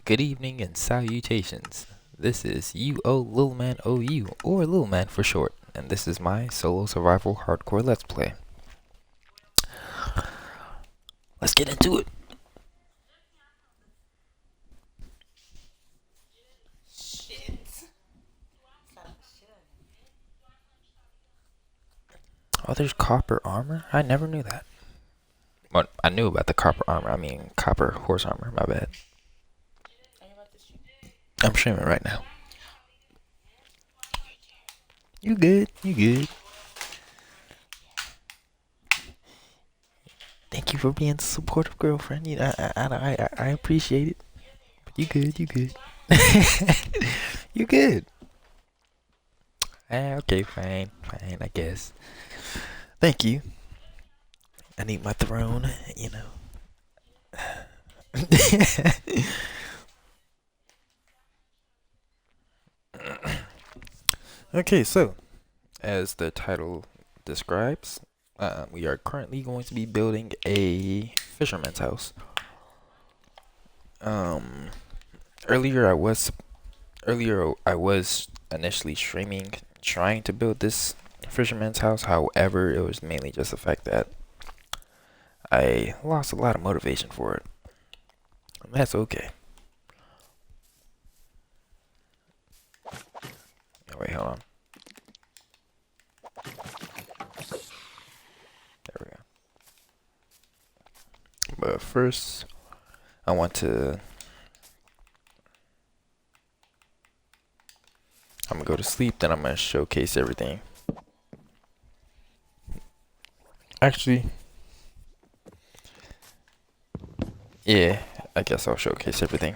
Good evening and salutations. This is UO Little Man OU, or Little Man for short, and this is my solo survival hardcore let's play. Let's get into it. Oh, there's copper armor? I never knew that. Well, I knew about the copper armor. I mean, copper horse armor. My bad. I'm streaming right now. You good? You good? Thank you for being a supportive girlfriend. I appreciate it. But you good? You good? You good? Okay, fine, I guess. Thank you. I need my throne, you know. Okay, so as the title describes, we are currently going to be building a fisherman's house. Um, earlier I was initially streaming trying to build this fisherman's house. However, it was mainly just the fact that I lost a lot of motivation for it. And that's okay. Oh, wait, hold on. There we go. But first, I want to. I'm gonna go to sleep, then I'm gonna showcase everything. Actually, yeah, I guess I'll showcase everything.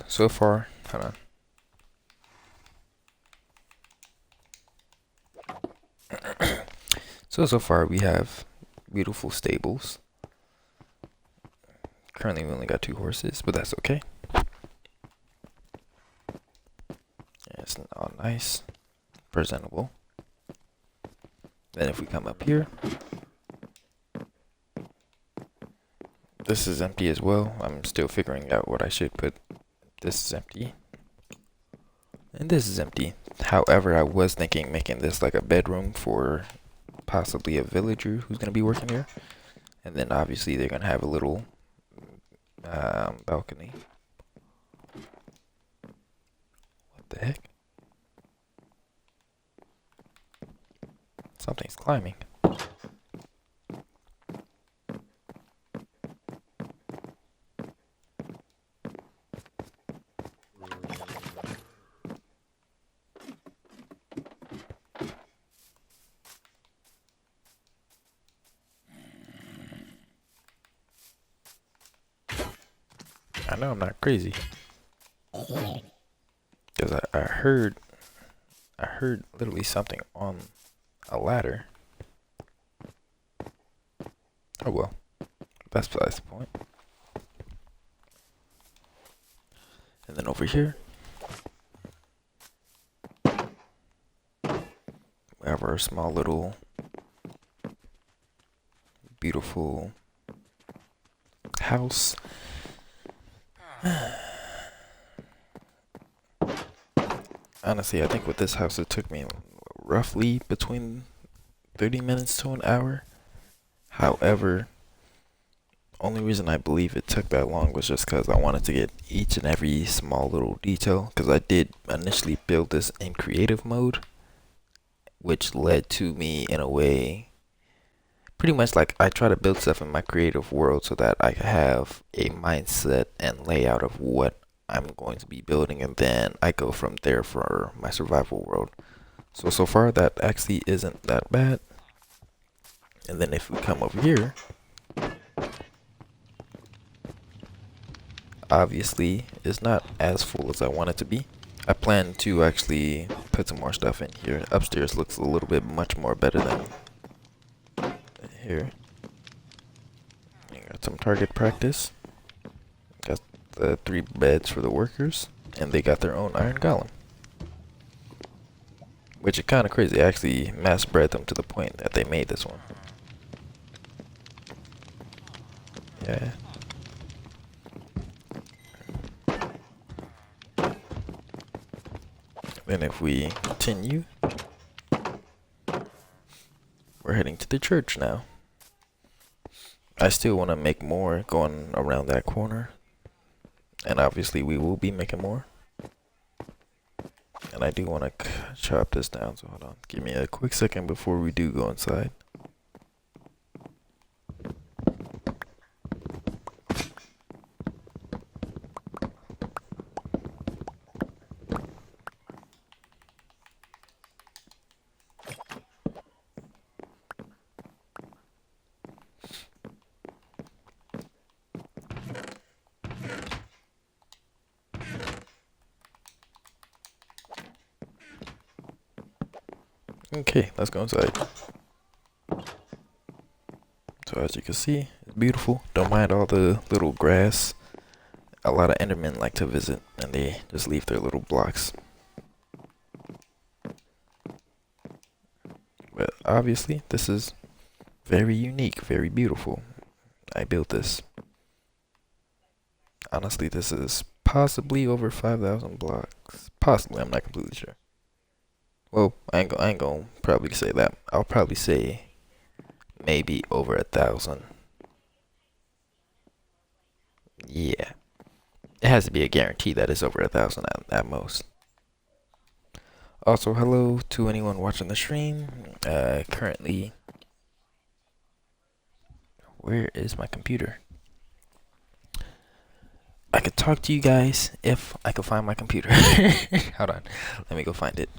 So far, hold on. So far we have beautiful stables. Currently we only got 2 horses, but that's okay. Yeah, it's all nice, presentable. Then if we come up here, this is empty as well. I'm still figuring out what I should put. This is empty. And this is empty. However, I was thinking making this like a bedroom for possibly a villager who's going to be working here. And then obviously they're going to have a little balcony. What the heck? Something's climbing. I know I'm not crazy. Because I heard literally something on a ladder. Oh well, that's besides the point. And then over here, we have our small little beautiful house. Honestly, I think with this house it took me roughly between 30 minutes to an hour. However, only reason I believe it took that long was just because I wanted to get each and every small little detail. Because I did initially build this in creative mode, which led to me in a way pretty much like I try to build stuff in my creative world so that I have a mindset and layout of what I'm going to be building, and then I go from there for my survival world. So far that actually isn't that bad. And then if we come over here, obviously it's not as full as I want it to be. I plan to actually put some more stuff in here. Upstairs looks a little bit much more better than here. You got some target practice. Got the 3 beds for the workers. and they got their own iron golem. Which is kind of crazy. I actually mass bred them to the point that they made this one. Yeah. Then if we continue, we're heading to the church now. I still want to make more going around that corner. And obviously we will be making more. And I do want to chop this down, so hold on. Give me a quick second before we do go inside. Okay, let's go inside. So as you can see, it's beautiful. Don't mind all the little grass. A lot of Endermen like to visit, and they just leave their little blocks. But obviously, this is very unique, very beautiful. I built this. Honestly, this is possibly over 5,000 blocks. Possibly, I'm not completely sure. Well, I ain't gonna probably say that. I'll probably say maybe over 1,000. Yeah. It has to be a guarantee that it's over 1,000 at most. Also, hello to anyone watching the stream. Currently, where is my computer? I could talk to you guys if I could find my computer. Hold on, let me go find it.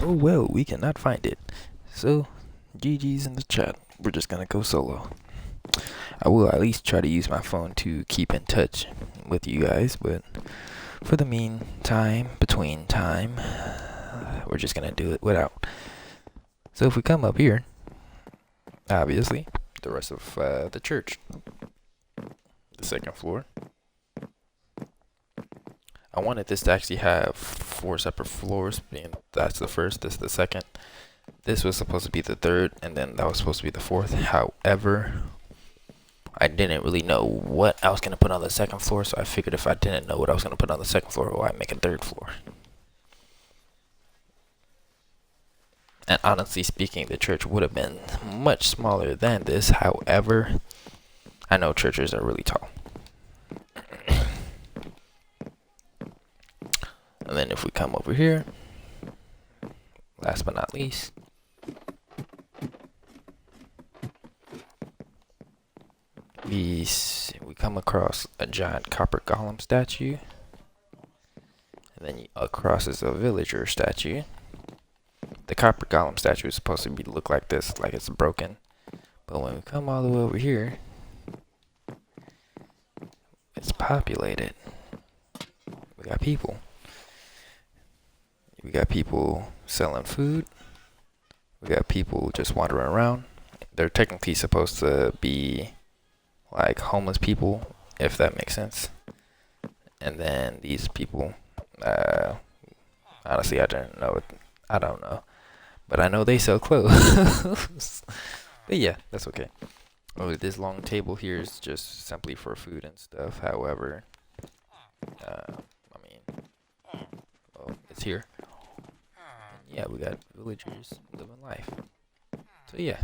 Oh well, we cannot find it. So, GG's in the chat. We're just gonna go solo. I will at least try to use my phone to keep in touch with you guys, but for the meantime, between time, we're just gonna do it without. So if we come up here, obviously, the rest of the church, the second floor. I wanted this to actually have 4 separate floors, being that's the first, this is the second. This was supposed to be the third, and then that was supposed to be the fourth. However, I didn't really know what I was gonna put on the second floor, so I figured if I didn't know what I was gonna put on the second floor, why make a third floor? And honestly speaking, the church would have been much smaller than this. However, I know churches are really tall. And then if we come over here, last but not least, we come across a giant copper golem statue. And then across is a villager statue. The copper golem statue is supposed to look like this, like it's broken. But when we come all the way over here, it's populated. We got people. We got people selling food. We got people just wandering around. They're technically supposed to be like homeless people, if that makes sense. And then these people, honestly, I don't know. I don't know. But I know they sell clothes. But yeah, that's okay. Oh, this long table here is just simply for food and stuff. However, it's here. And yeah, we got villagers living life. So yeah.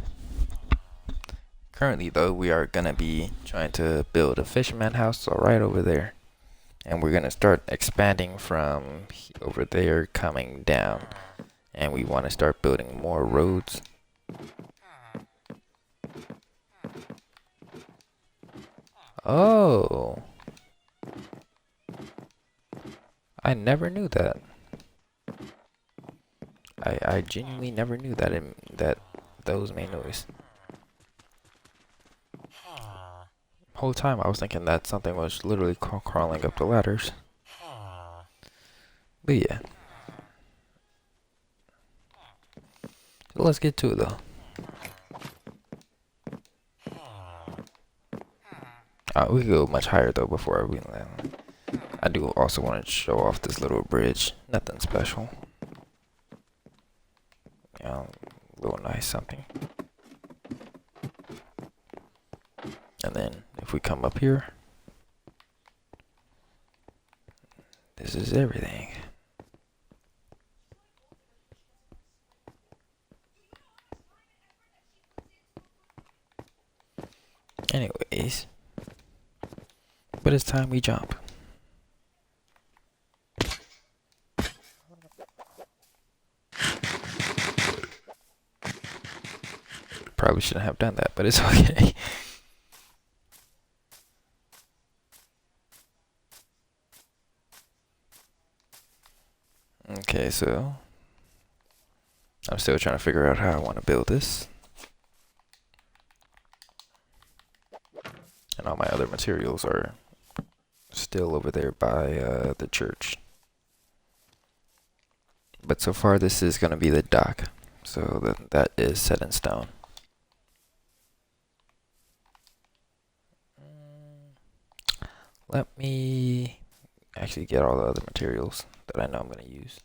Currently, though, we are gonna be trying to build a fisherman house, so right over there. And we're gonna start expanding from over there coming down. And we want to start building more roads. Oh. I never knew that. I genuinely never knew that that those made noise. Whole time I was thinking that something was literally crawling up the ladders. But yeah. So let's get to it though. We could go much higher though before we land. I do also want to show off this little bridge. Nothing special. A little nice something. And then if we come up here, this is everything. Anyways, but it's time we jump. Probably shouldn't have done that, but it's okay. Okay, so I'm still trying to figure out how I want to build this. And all my other materials are still over there by the church. But so far this is going to be the dock. So that is set in stone. Let me actually get all the other materials that I know I'm going to use.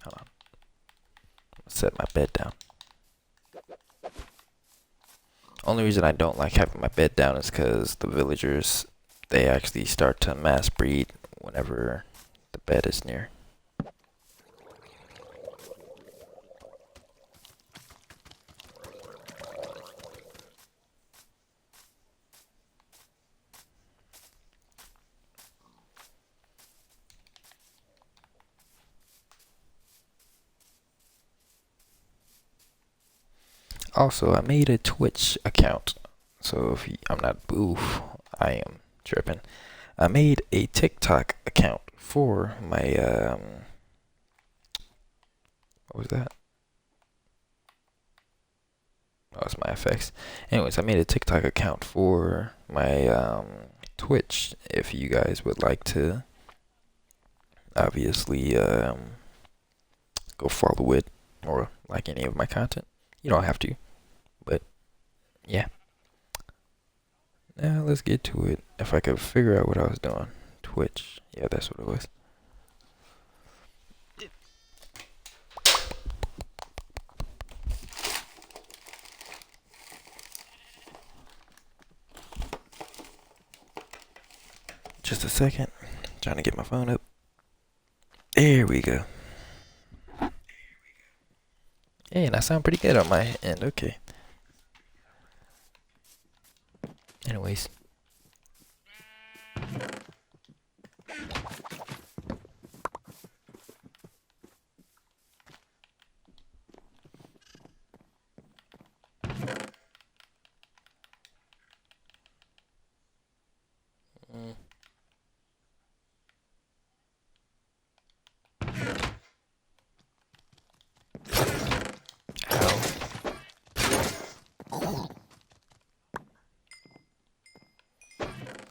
Hold on. Set my bed down. Only reason I don't like having my bed down is because the villagers, they actually start to mass breed whenever the bed is near. Also, I made a Twitch account. So if I am tripping. I made a TikTok account for my, what was that? Oh, it's my effects. Anyways, I made a TikTok account for my, Twitch. If you guys would like to, obviously, go follow it or like any of my content. You don't have to. But yeah. Now let's get to it. If I could figure out what I was doing. Twitch. Yeah, that's what it was. Just a second. Trying to get my phone up. There we go. Hey, and I sound pretty good on my end. Okay. Anyways. Mm. Ow.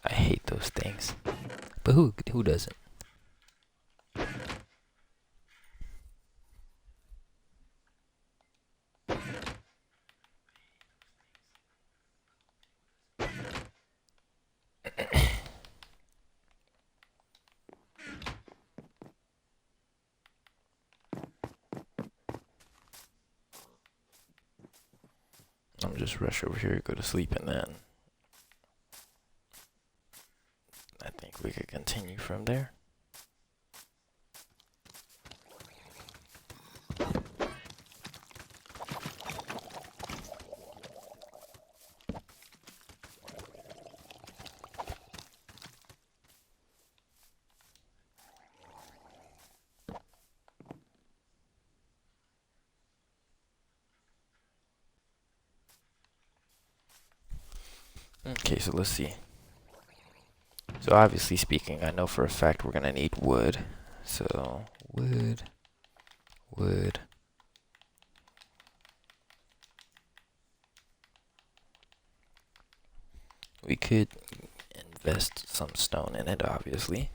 I hate those things. But who doesn't? I'm just rush over here, go to sleep, and then I think we could continue from there. Okay, so let's see. So obviously speaking, I know for a fact we're gonna need wood. So wood. We could invest some stone in it, obviously.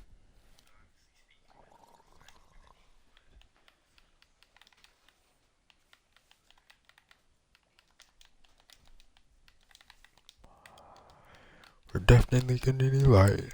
We're definitely gonna need light.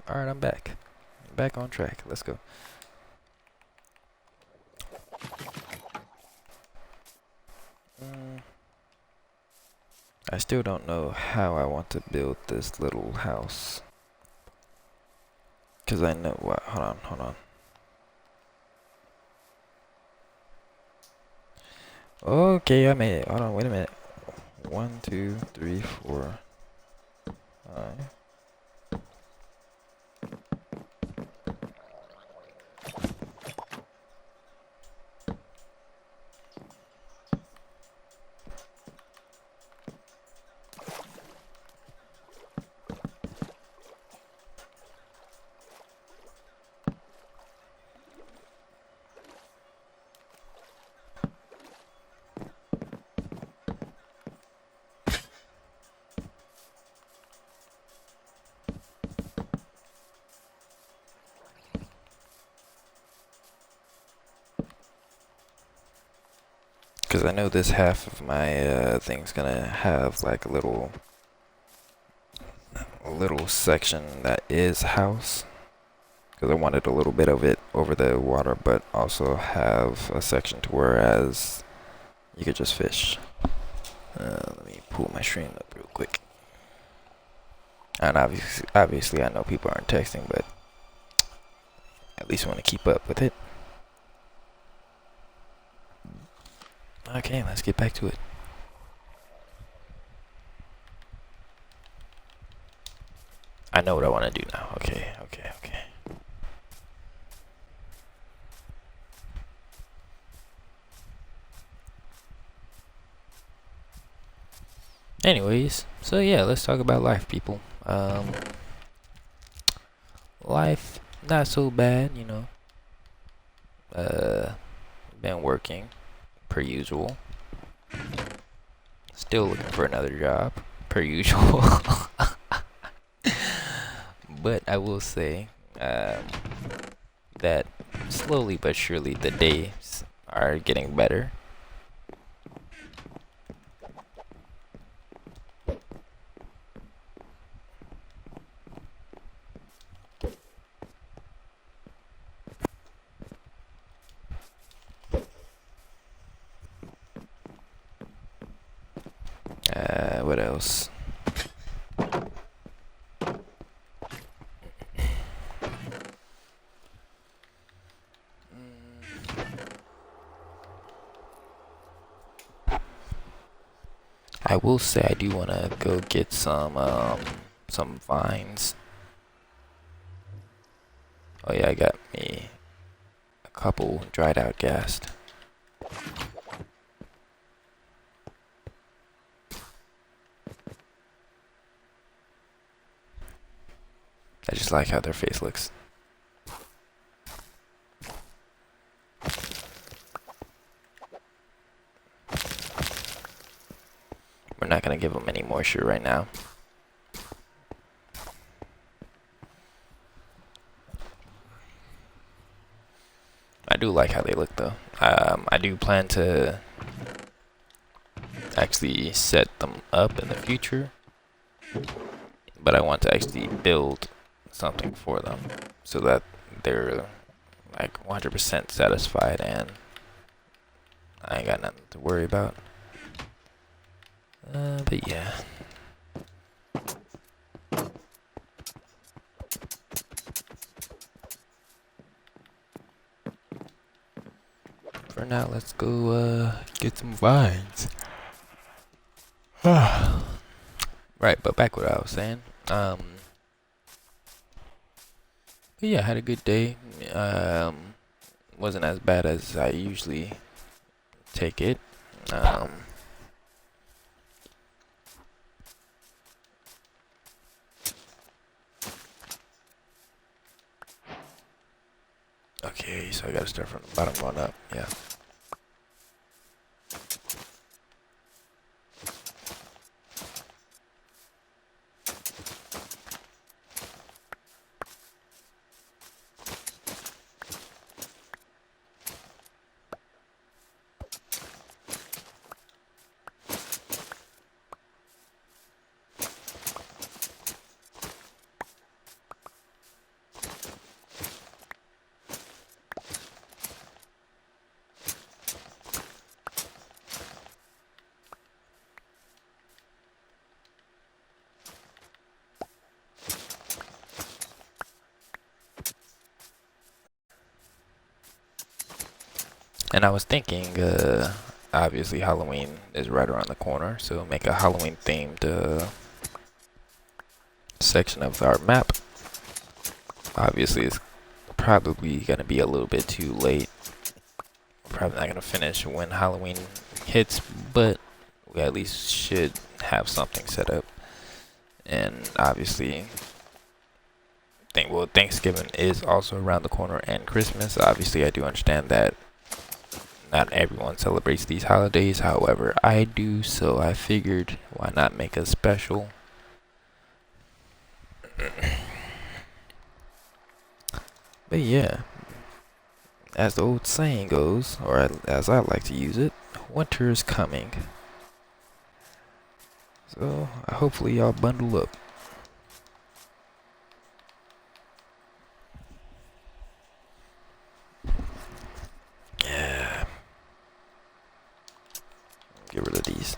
Alright, I'm back. Back on track. Let's go. I still don't know how I want to build this little house. Cause I know what, hold on. Okay, I made it. Hold on, wait a minute. 1, 2, 3, 4, 5. Because I know this half of my thing's gonna have like a little section that is house. Because I wanted a little bit of it over the water, but also have a section to whereas you could just fish. Let me pull my stream up real quick. And obviously I know people aren't texting, but at least want to keep up with it. Okay, let's get back to it. I know what I want to do now. Okay, okay, okay. Anyways, so yeah, let's talk about life, people. Life not so bad, you know. Been working per usual. Still looking for another job per usual. But I will say that slowly but surely the days are getting better. What else? I will say I do want to go get some vines. Oh yeah, I got me a couple dried out gassed. I just like how their face looks. We're not gonna give them any moisture right now. I do like how they look though. I do plan to actually set them up in the future, but I want to actually build something for them so that they're like 100% satisfied and I ain't got nothing to worry about. But yeah. For now, let's go get some vines. Right, but back what I was saying. But yeah, I had a good day. Wasn't as bad as I usually take it. Okay, so I gotta start from the bottom going up. Yeah. And I was thinking, obviously Halloween is right around the corner, so make a Halloween themed section of our map. Obviously, it's probably gonna be a little bit too late. Probably not gonna finish when Halloween hits, but we at least should have something set up. And obviously, Thanksgiving is also around the corner, and Christmas. Obviously, I do understand that not everyone celebrates these holidays. However, I do, so I figured why not make a special. But yeah, as the old saying goes, or as I like to use it, winter is coming. So hopefully y'all bundle up. Yeah. Get rid of these.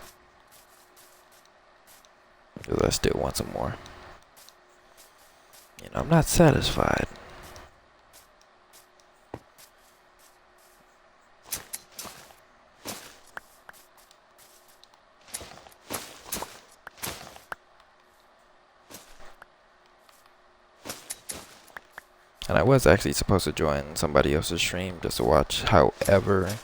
Because I still want some more. You know, I'm not satisfied. And I was actually supposed to join somebody else's stream just to watch. However,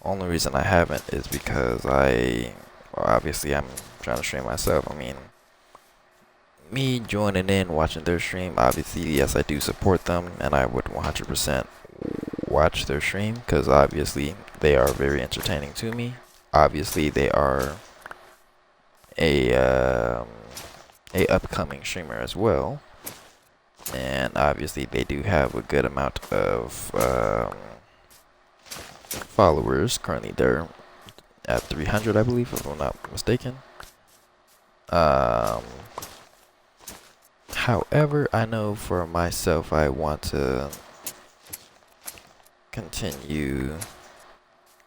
only reason I haven't is because well, obviously I'm trying to stream myself. I mean, me joining in, watching their stream, obviously, yes, I do support them, and I would 100% watch their stream, because obviously they are very entertaining to me. Obviously, they are a upcoming streamer as well, and obviously they do have a good amount of followers. Currently, they're at 300, I believe, if I'm not mistaken. However, I know for myself, I want to continue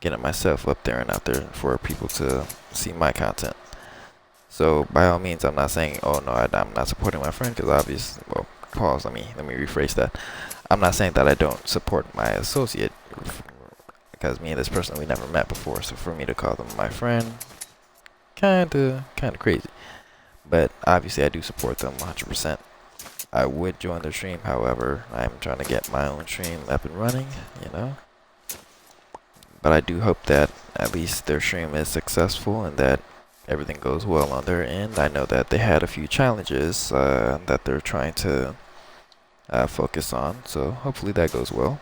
getting myself up there and out there for people to see my content. So by all means, I'm not saying, oh no, I'm not supporting my friend, because obviously, well, pause. Let me rephrase that. I'm not saying that I don't support my associate, because me and this person, we never met before. So for me to call them my friend, kinda crazy. But obviously, I do support them 100%. I would join their stream, however, I'm trying to get my own stream up and running, you know. But I do hope that at least their stream is successful and that everything goes well on their end. I know that they had a few challenges that they're trying to focus on, so hopefully that goes well.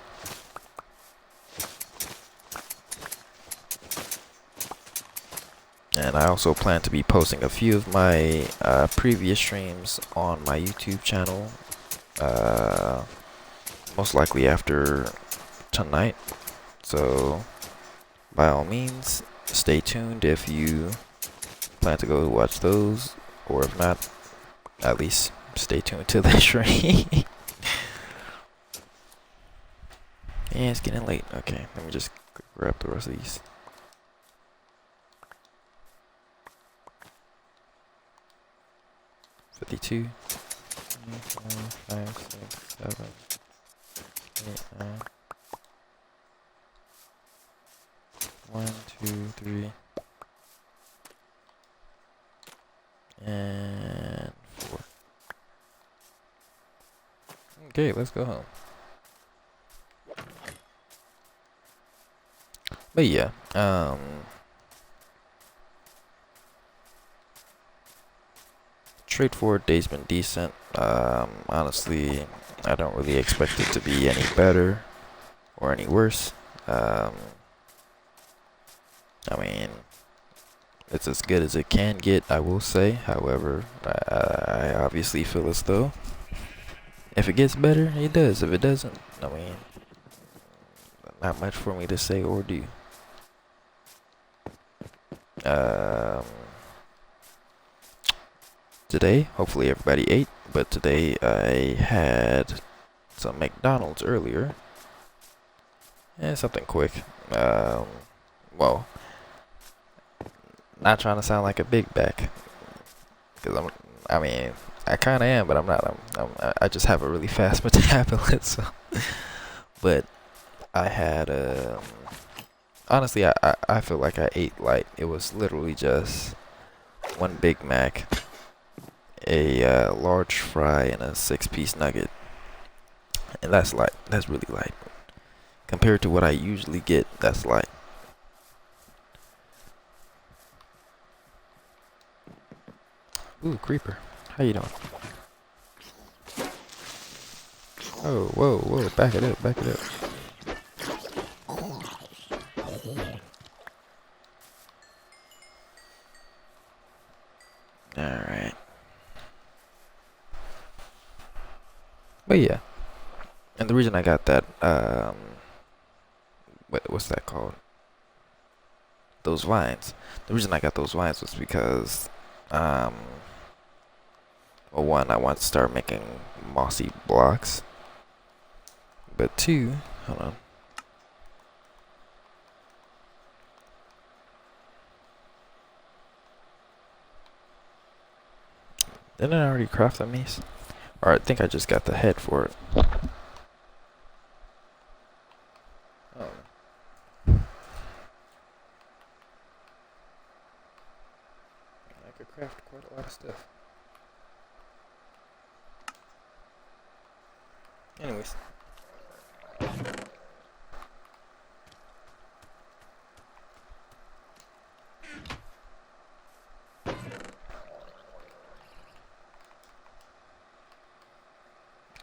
And I also plan to be posting a few of my previous streams on my YouTube channel, most likely after tonight. So by all means, stay tuned if you plan to go watch those, or if not, at least stay tuned to the stream. Yeah, it's getting late. Okay, let me just grab the rest of these. $52. 4, 5, 6, 7, 8, 9. 1, 2, 3, and 4. Okay, let's go home. But yeah, straightforward day's been decent. Honestly, I don't really expect it to be any better or any worse. I mean, it's as good as it can get, I will say. However, I obviously feel as though if it gets better, it does. If it doesn't, I mean, not much for me to say or do. Today, hopefully everybody ate, but today I had some McDonald's earlier. And something quick. Well, not trying to sound like a big back, because I mean, I kind of am, but I'm not. I just have a really fast metabolism. But I had, honestly, I feel like I ate light. It was literally just one Big Mac, a large fry, and a 6-piece nugget. And that's light. That's really light. Compared to what I usually get, that's light. Ooh, creeper. How you doing? Oh, whoa, back it up, back it up. Alright. But yeah. And the reason I got that, what's that called? Those vines. The reason I got those vines was because, well, one, I want to start making mossy blocks. But two, hold on. Didn't I already craft a mace? Or I think I just got the head for it. Oh. I could craft quite a lot of stuff. Anyways, I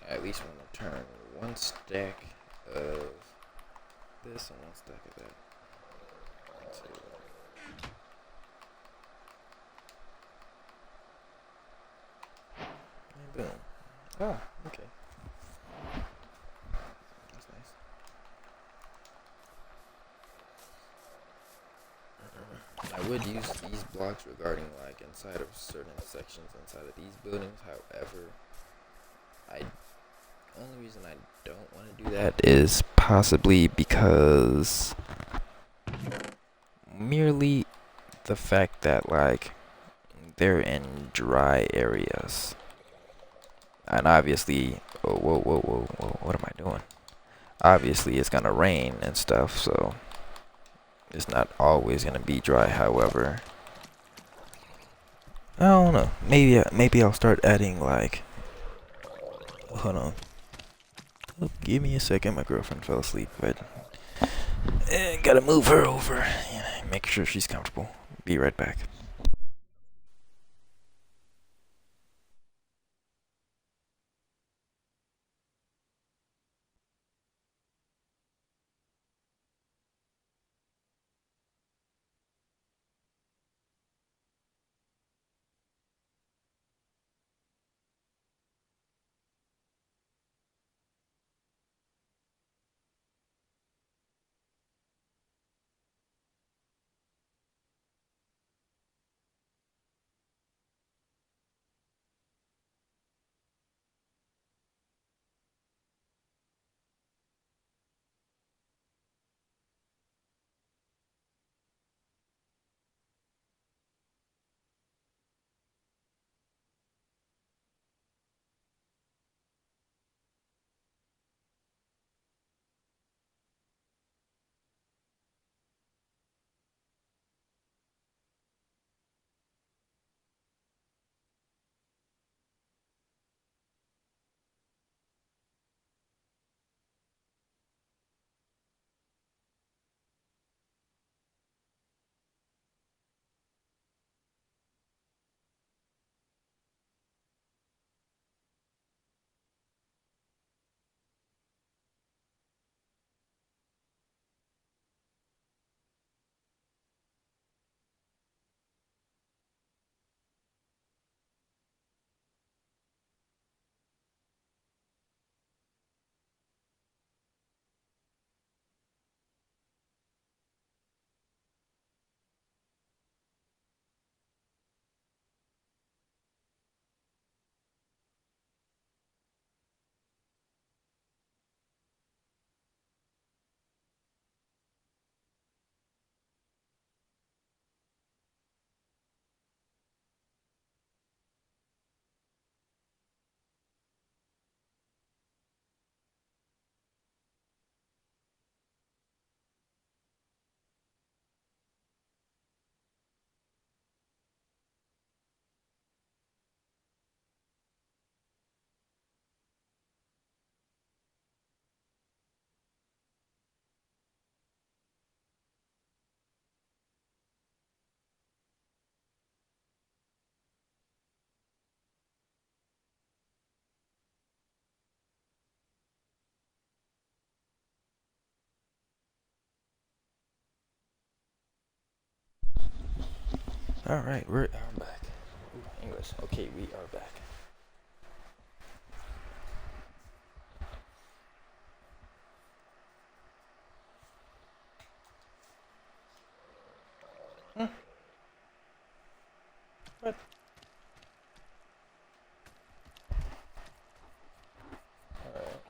at least want to turn one stack of this and one stack of that into, and boom. Oh, okay. That's nice. I would use these blocks regarding like inside of certain sections inside of these buildings. However, I only reason I don't want to do that is possibly because merely the fact that like they're in dry areas. And obviously, oh, whoa, whoa, whoa, whoa, what am I doing? Obviously, it's gonna rain and stuff, so it's not always gonna be dry. However, I don't know. Maybe I'll start adding like. Hold on. Oh, give me a second. My girlfriend fell asleep, but gotta move her over and make sure she's comfortable. Be right back. All right, we're back. Ooh, English. Okay, we are back. Hmm. What? All right.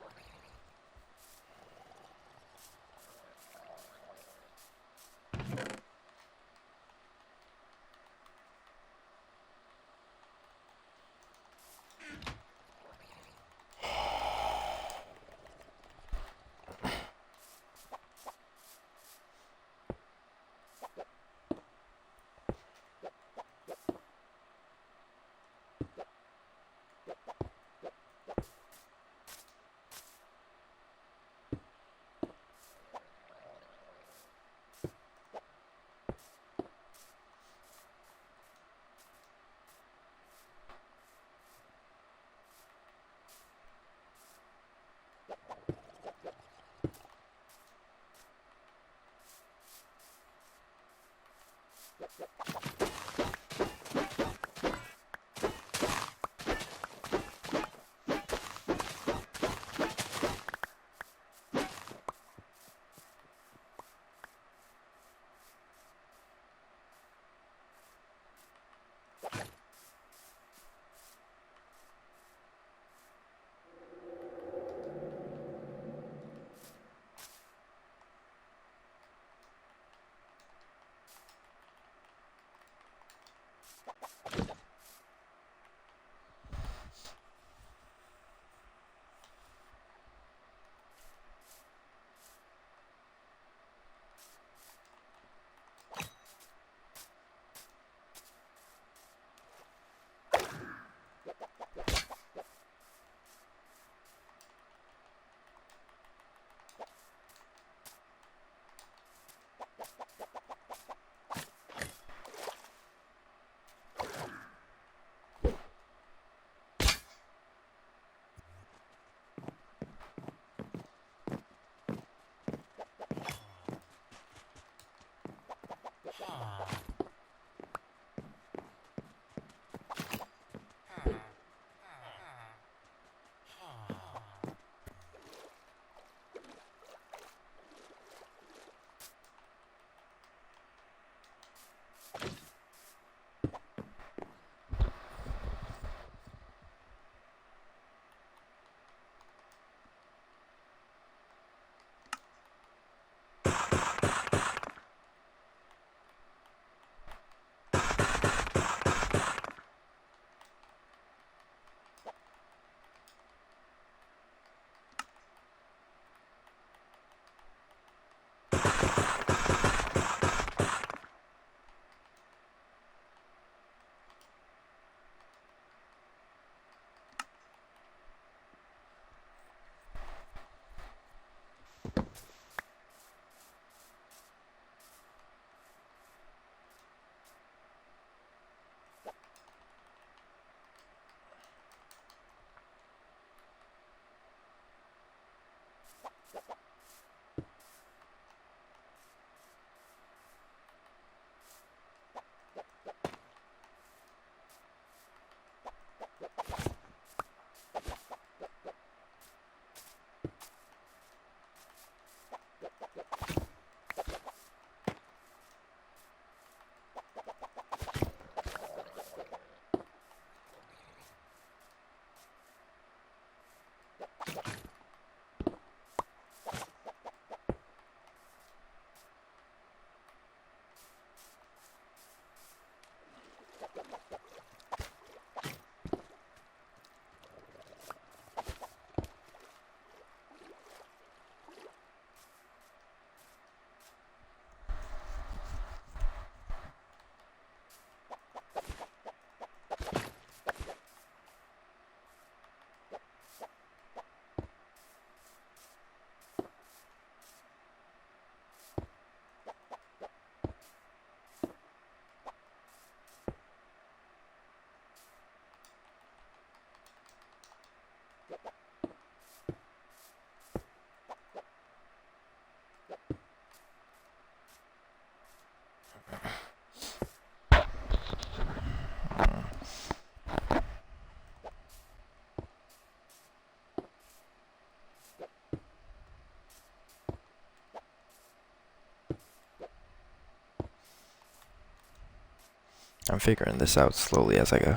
I'm figuring this out slowly as I go.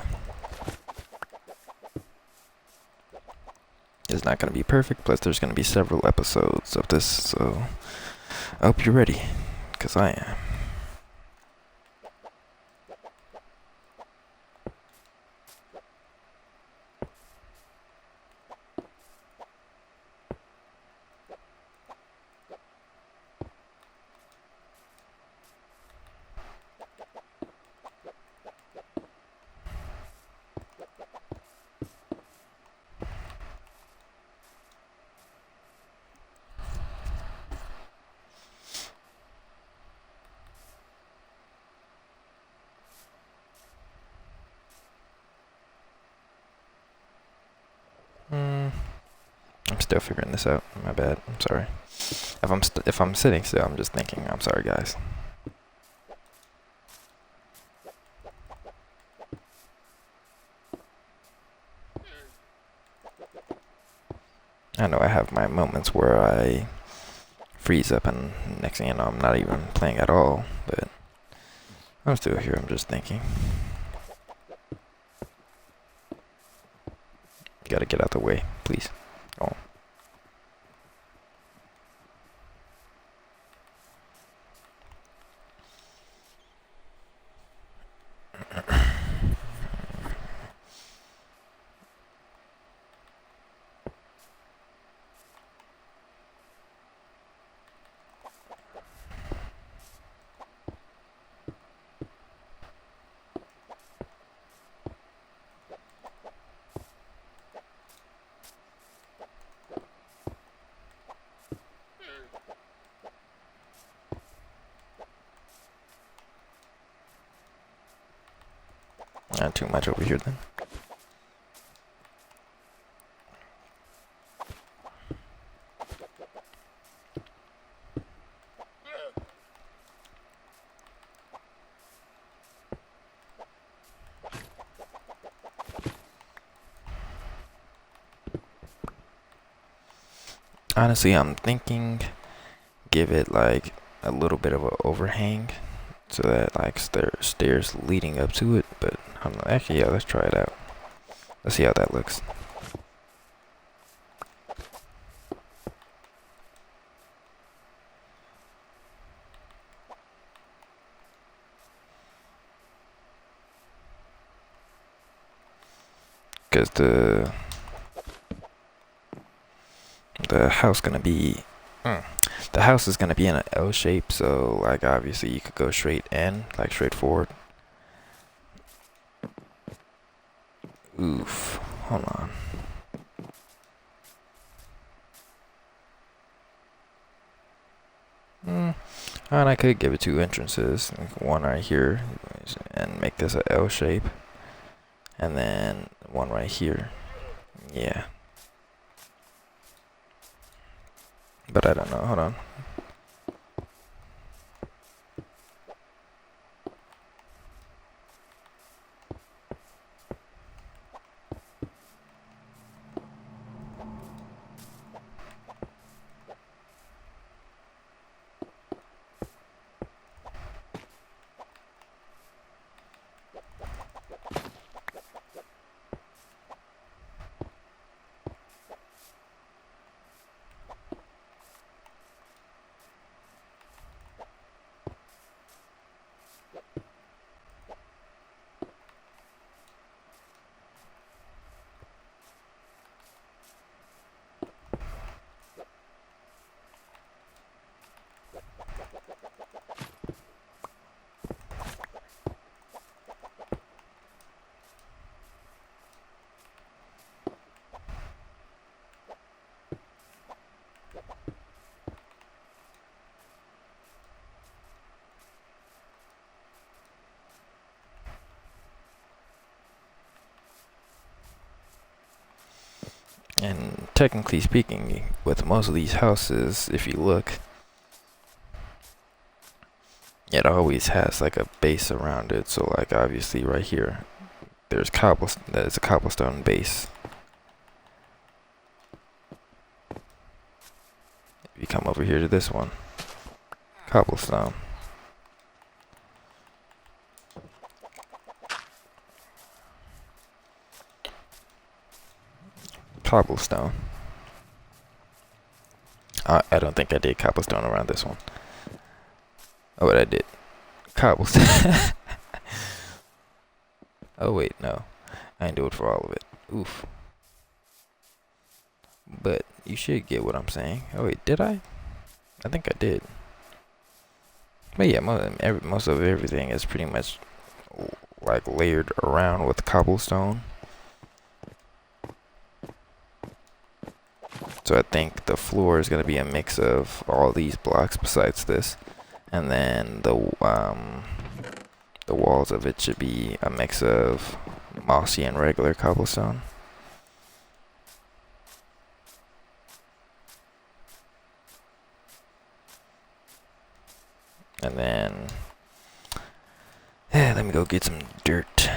It's not going to be perfect, plus there's going to be several episodes of this, so I hope you're ready, because I am. I'm still figuring this out. My bad. I'm sorry. If I'm sitting still, I'm just thinking. I'm sorry, guys. I know I have my moments where I freeze up and next thing you know, I'm not even playing at all, but I'm still here. I'm just thinking. Gotta get out the way, please. Oh. Not too much over here then. Honestly, I'm thinking give it like a little bit of an overhang so that like stairs leading up to it, but actually, yeah, let's try it out. Let's see how that looks. Because the house gonna be the house is gonna be in an L shape, so like obviously you could go straight in, like straight forward. Oof, hold on. And I could give it two entrances, like one right here, and make this a L shape, and then one right here. Yeah. But I don't know. Hold on. And technically speaking, with most of these houses, if you look, it always has like a base around it. So like obviously right here, there's a cobblestone base. If you come over here to this one, cobblestone. Cobblestone. I don't think I did cobblestone around this one. Oh, what I did. Cobblestone. Oh, wait, no. I didn't do it for all of it. Oof. But you should get what I'm saying. Oh, wait, did I? I think I did. But yeah, most of everything is pretty much like layered around with cobblestone. So I think the floor is going to be a mix of all these blocks besides this. And then the walls of it should be a mix of mossy and regular cobblestone. And then, yeah, let me go get some dirt.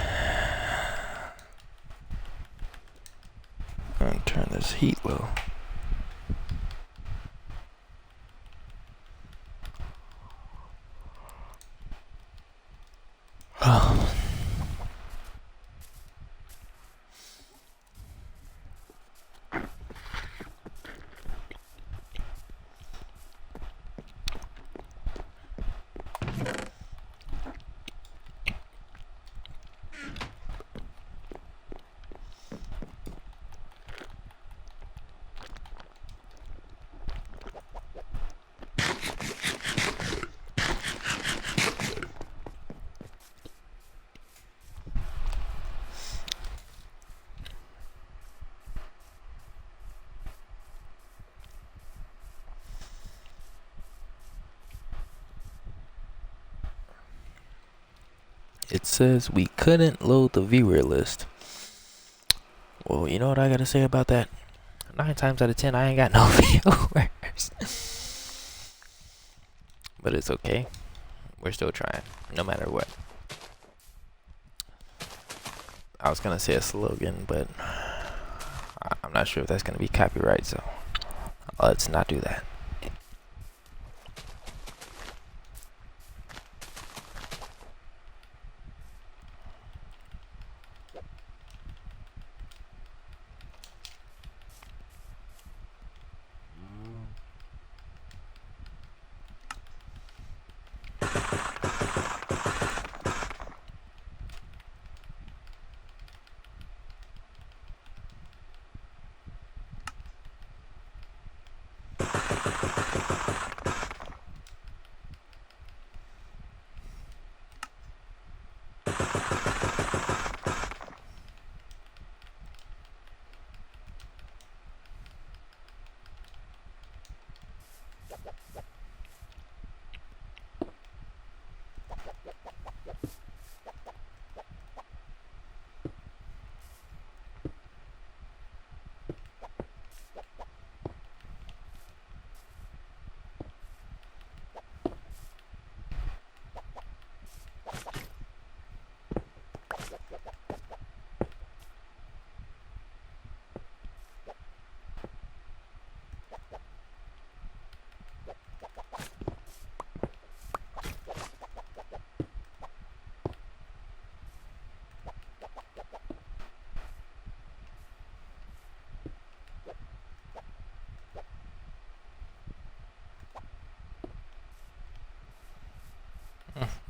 I'm gonna turn this heat low. Oh. It says we couldn't load the viewer list. Well, you know what I gotta say about that? 9 times out of 10, I ain't got no viewers. But it's okay. We're still trying, no matter what. I was gonna say a slogan, but I'm not sure if that's gonna be copyright, so let's not do that.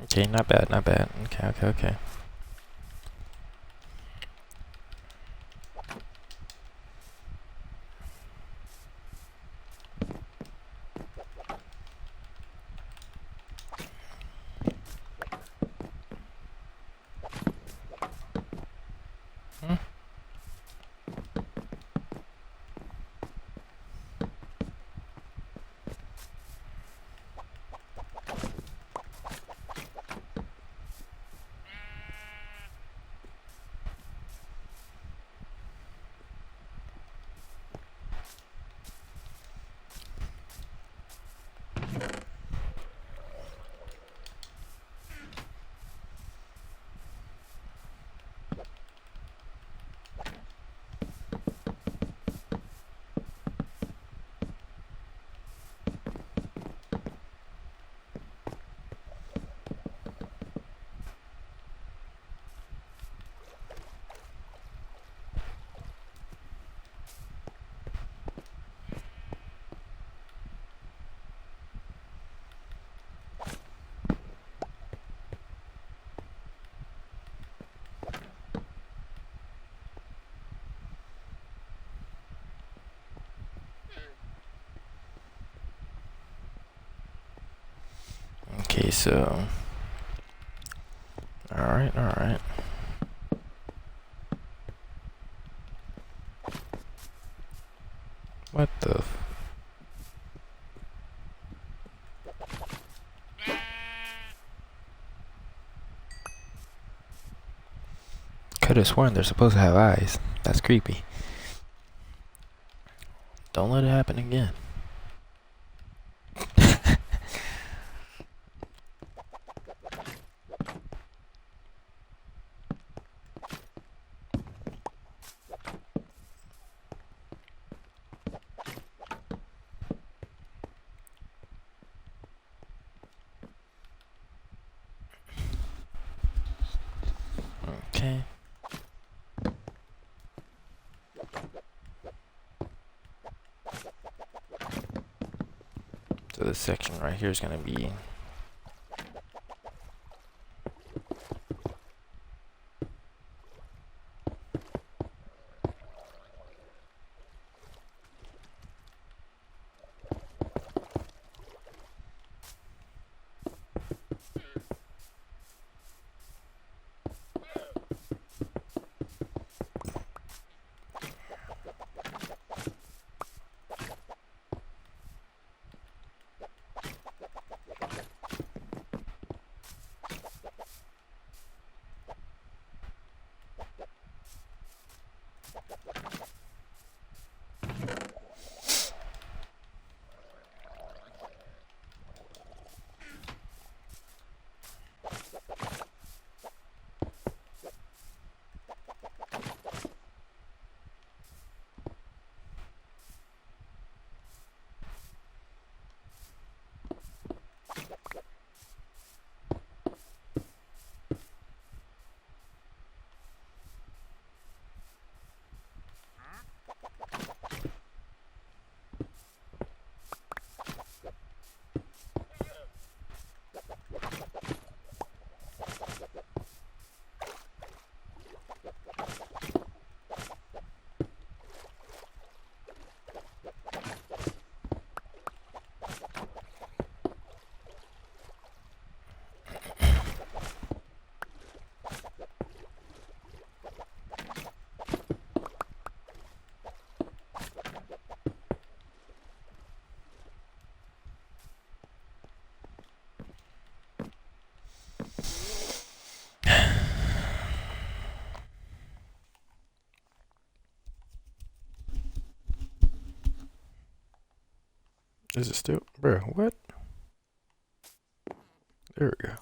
Okay, not bad, not bad. Okay, okay, okay. Hmm. Okay, so. Alright, alright. What the could have sworn they're supposed to have eyes. That's creepy. Don't let it happen again. Okay. So this section right here is gonna be. Is it still, bro? What? There we go.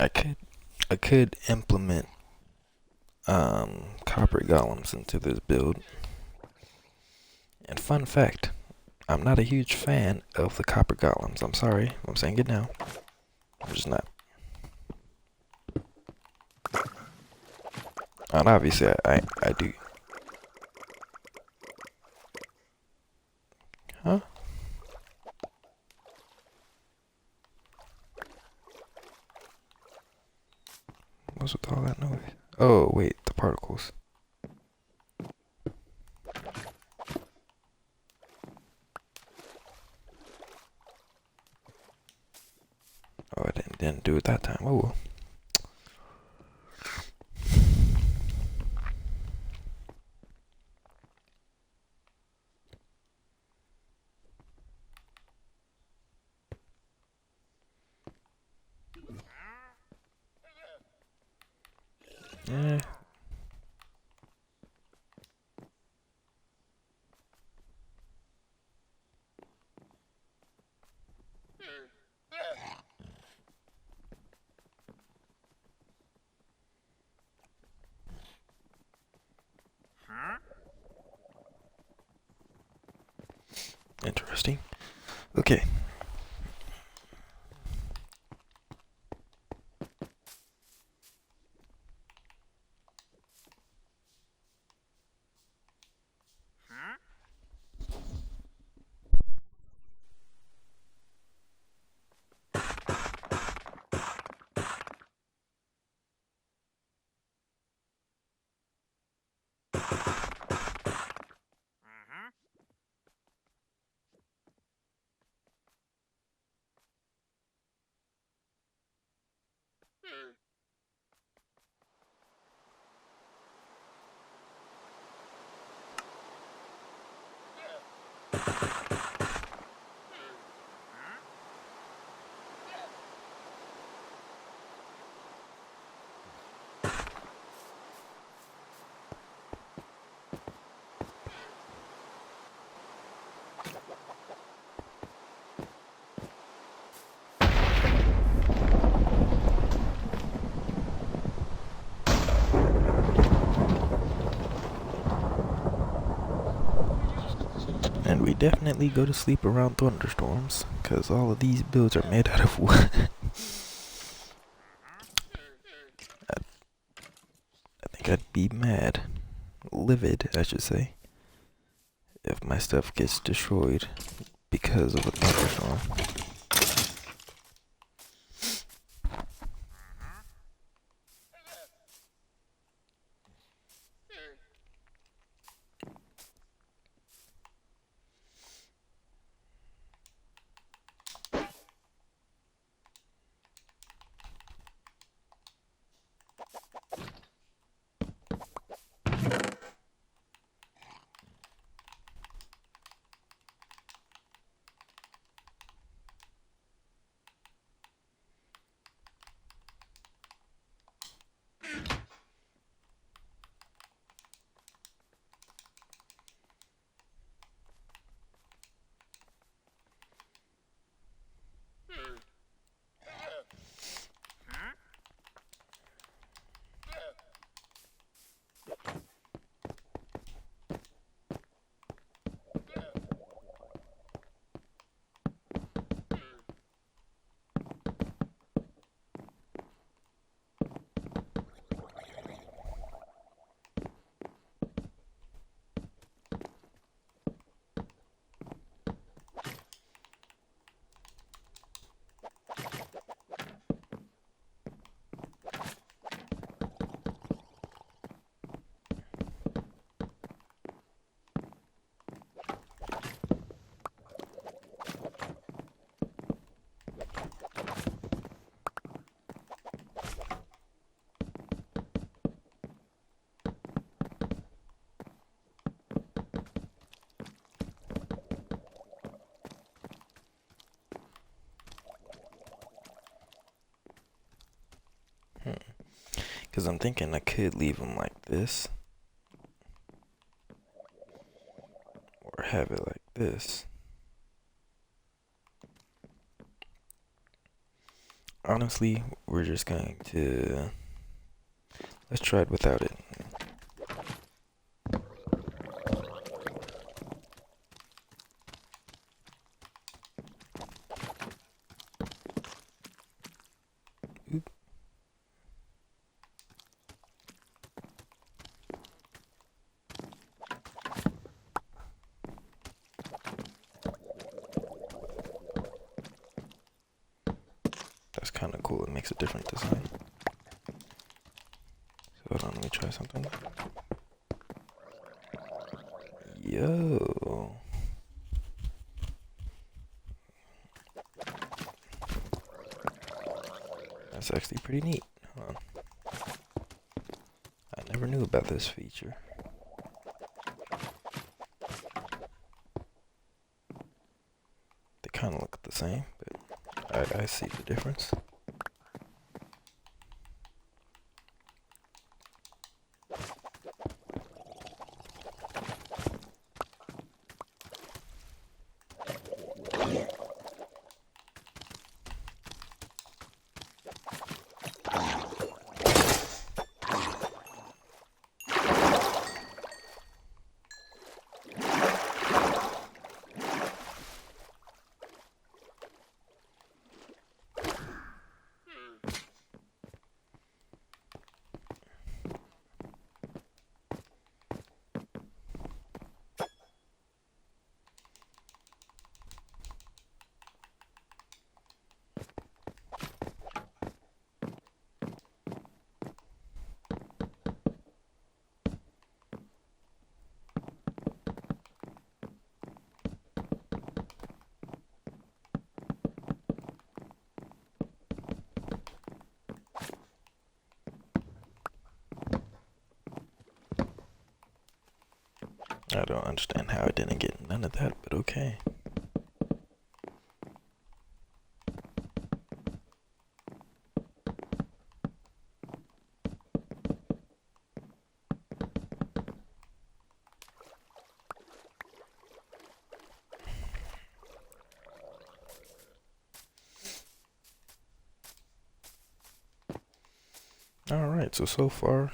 I could I could implement copper golems into this build. And fun fact, I'm not a huge fan of the copper golems. I'm sorry, I'm saying it now. I'm just not. And obviously I do. Huh? What's with all that noise? Oh wait, the particles. Oh, I didn't do it that time. Oh well. Yeah. Interesting. Okay. And we definitely go to sleep around thunderstorms, because all of these builds are made out of wood. I think I'd be mad, livid, I should say, if my stuff gets destroyed because of a thunderstorm. Because I'm thinking I could leave them like this, or have it like this. Honestly, we're just going to, let's try it without it. Oop. That's kind of cool. It makes a different design. So hold on, let me try something. Yo. That's actually pretty neat. Huh. I never knew about this feature. They kind of look the same, but I see the difference. I don't understand how I didn't get none of that, but okay. Alright, so far,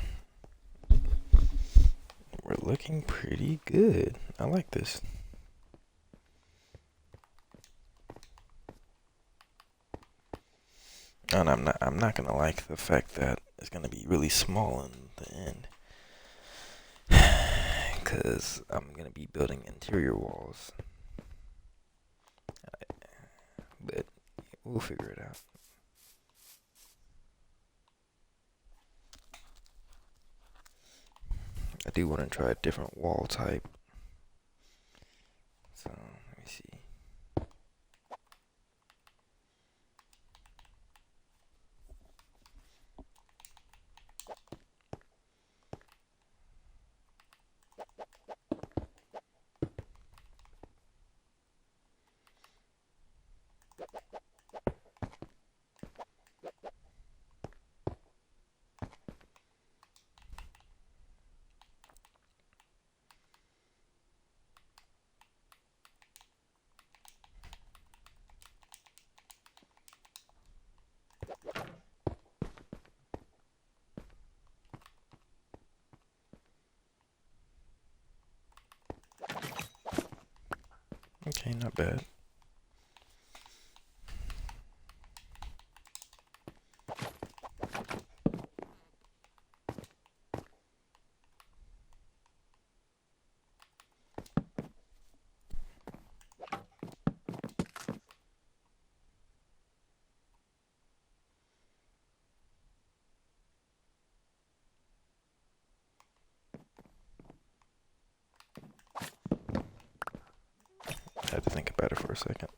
we're looking pretty good. I like this. And I'm not gonna like the fact that it's gonna be really small in the end. Cause I'm gonna be building interior walls. But we'll figure it out. I do want to try a different wall type. So let me see. Okay, not bad. I had to think about it for a second.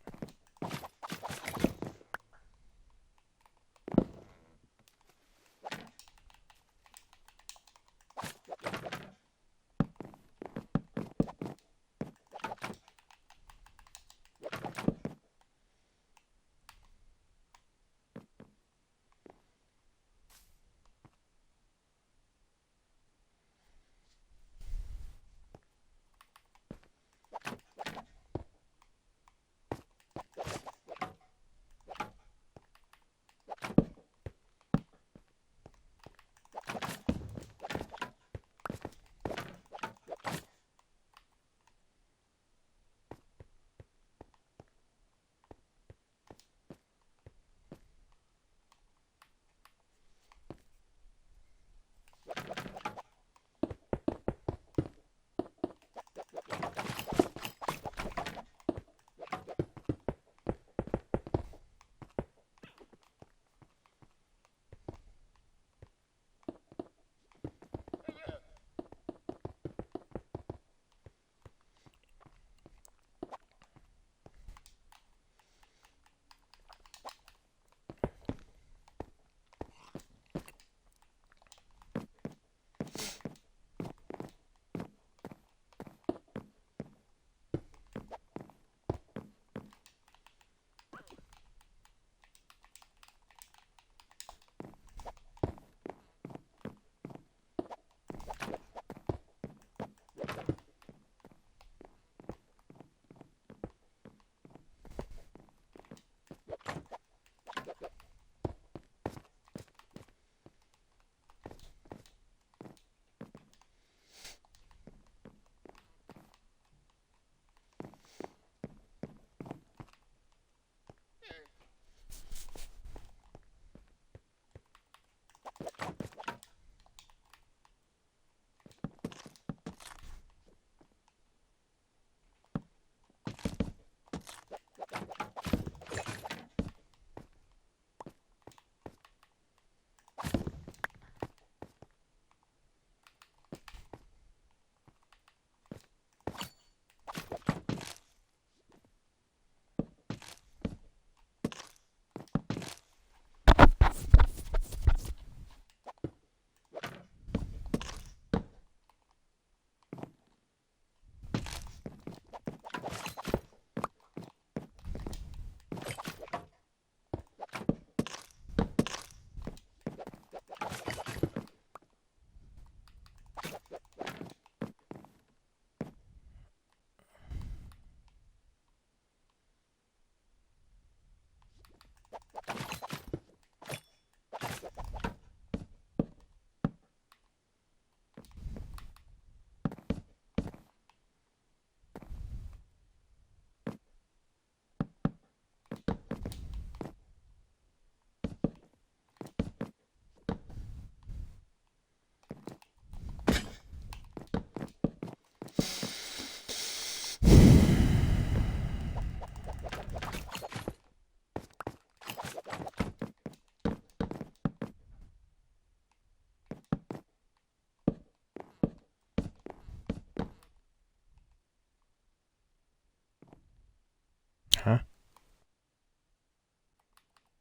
Huh?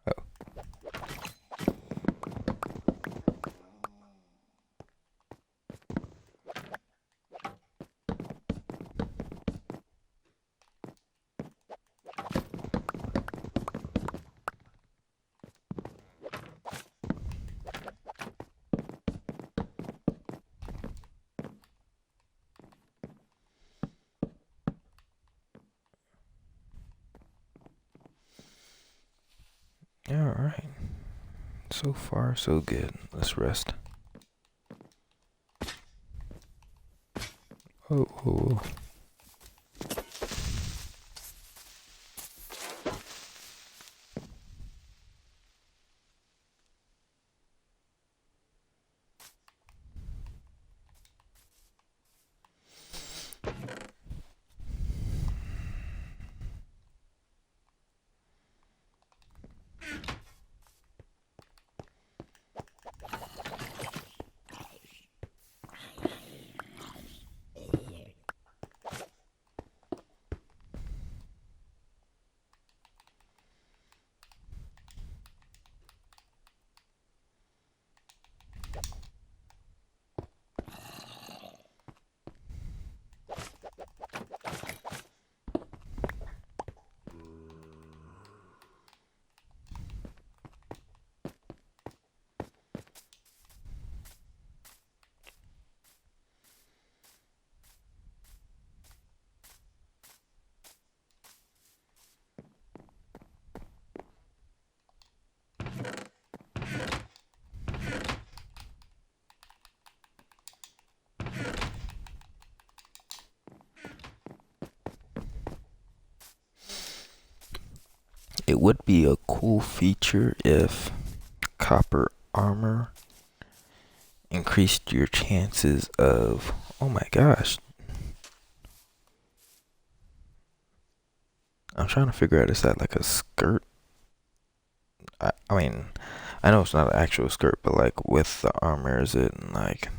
Oh. All right. So far, so good. Let's rest. Oh, oh. It would be a cool feature if copper armor increased your chances of. Oh my gosh. I'm trying to figure out, is that like a skirt? I mean, I know it's not an actual skirt, but like with the armor, is it like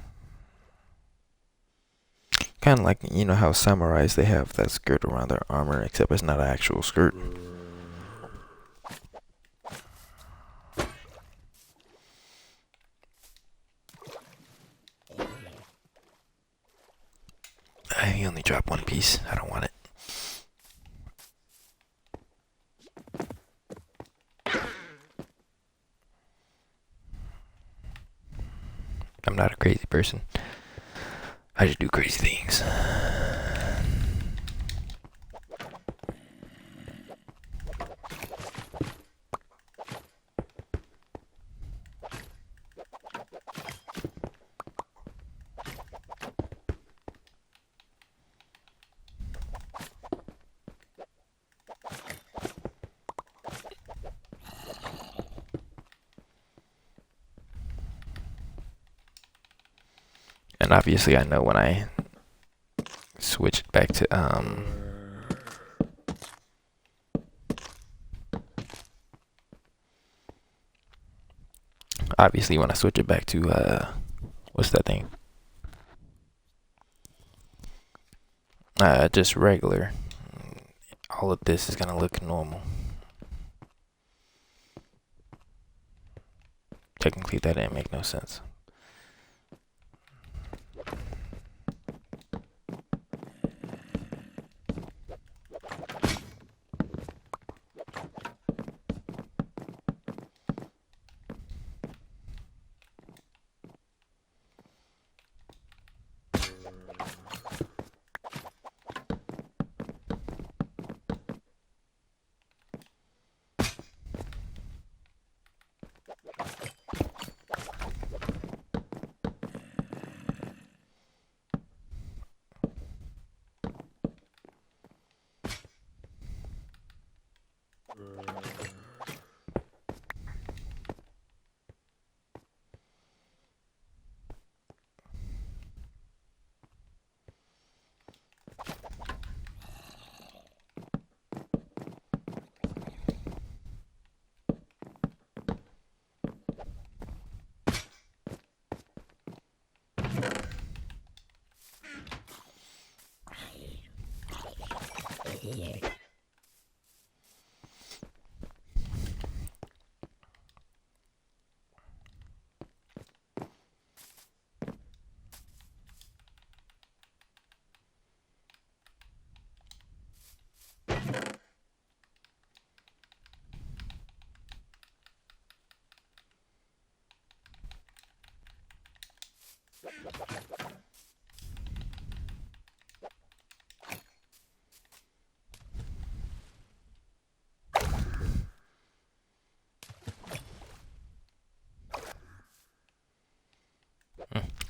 kind of like, you know how samurais, they have that skirt around their armor, except it's not an actual skirt. I only dropped one piece. I don't want it. I'm not a crazy person. I just do crazy things. And obviously I know when I switch it back to obviously when I switch it back to what's that thing? Just regular. All of this is gonna look normal. Technically that didn't make no sense.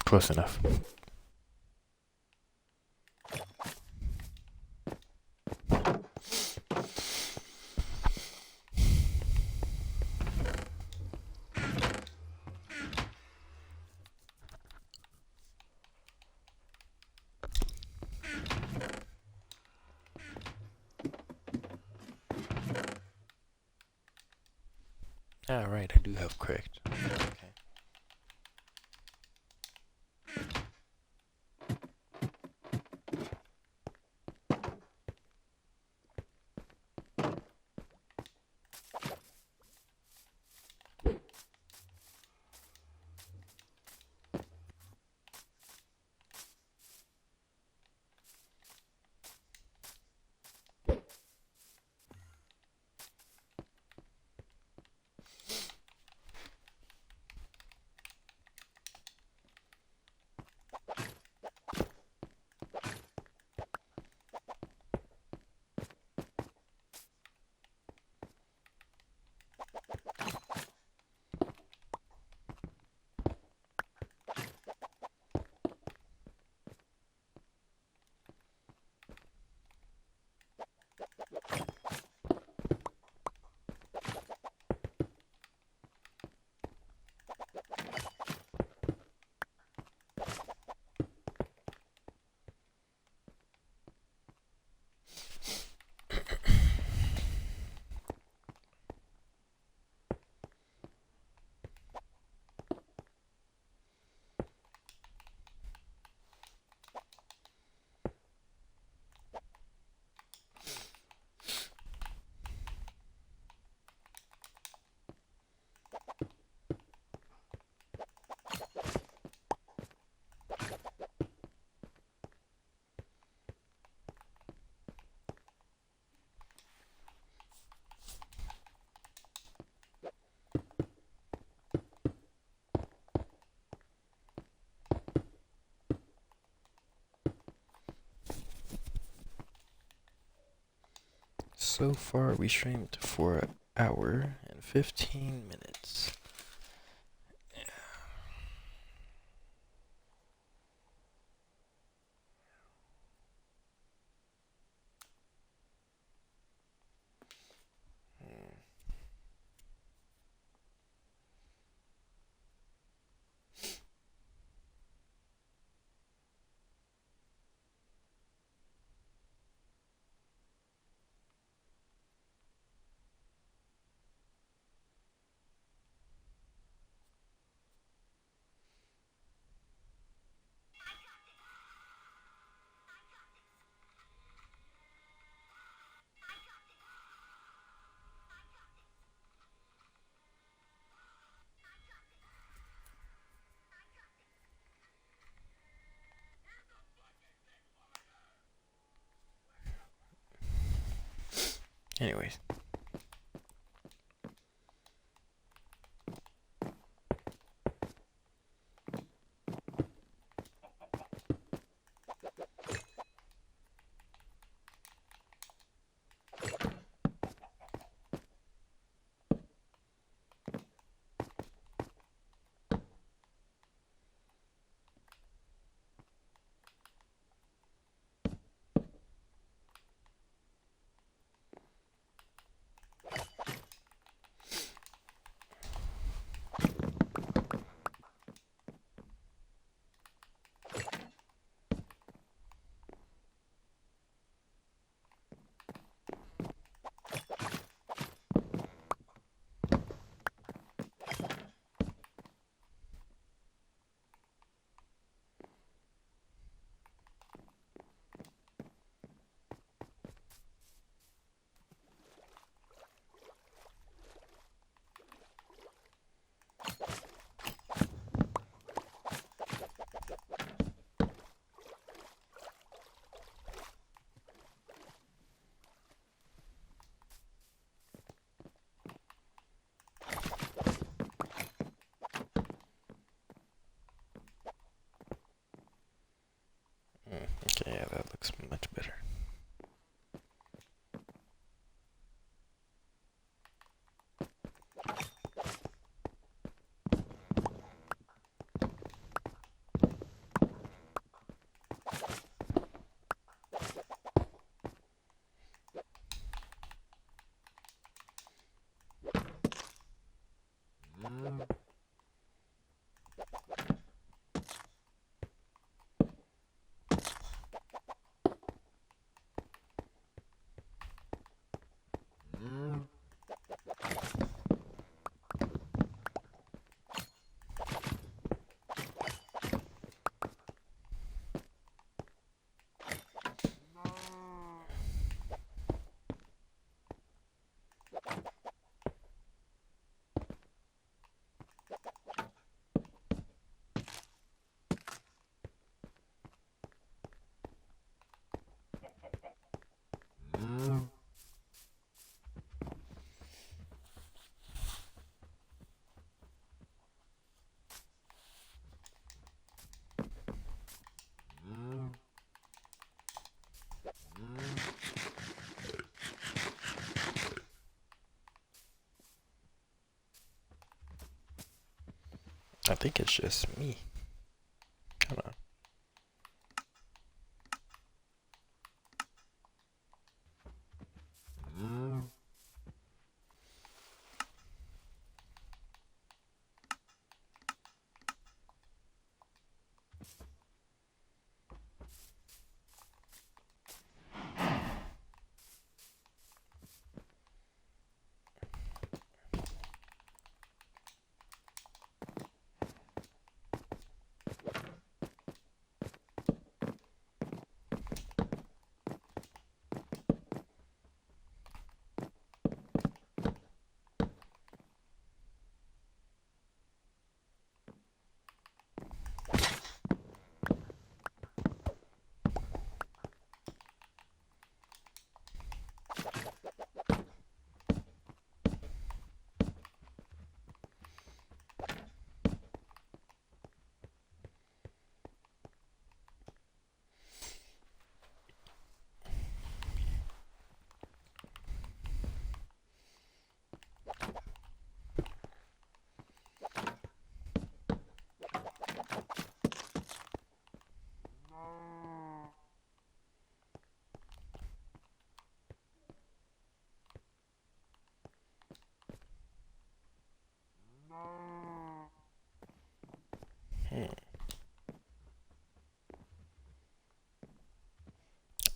Close enough. Alright, I do have correct. Okay. So far, we streamed for an hour and 15 minutes. Anyways. Okay, yeah, that looks much better. I think it's just me. Come on.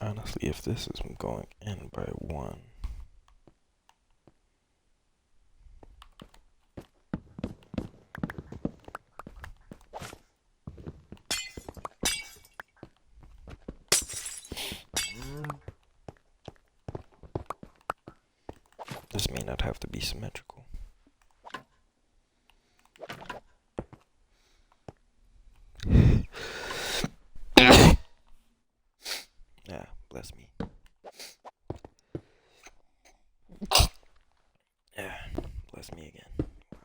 Honestly, if this is going in by 1, this may not have to be symmetrical. Yeah, bless me. Yeah, bless me again. Wow.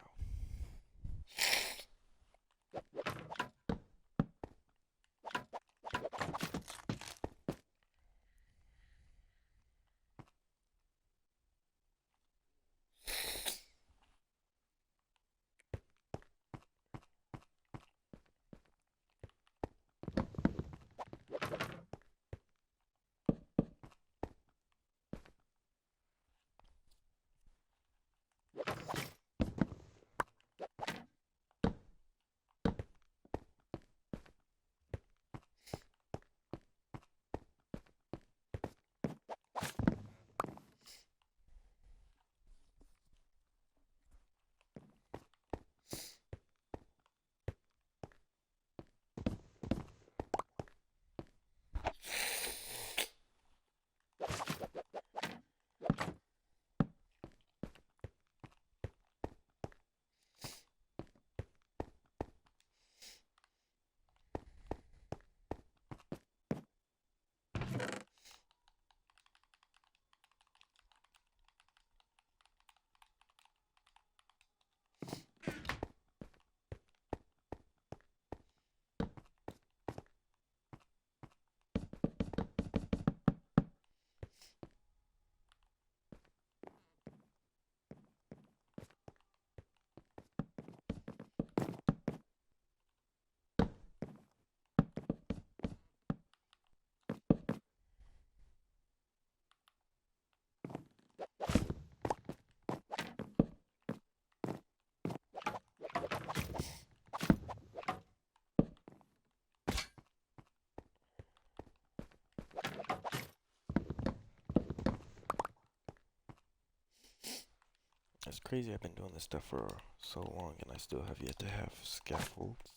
It's crazy I've been doing this stuff for so long and I still have yet to have scaffolds.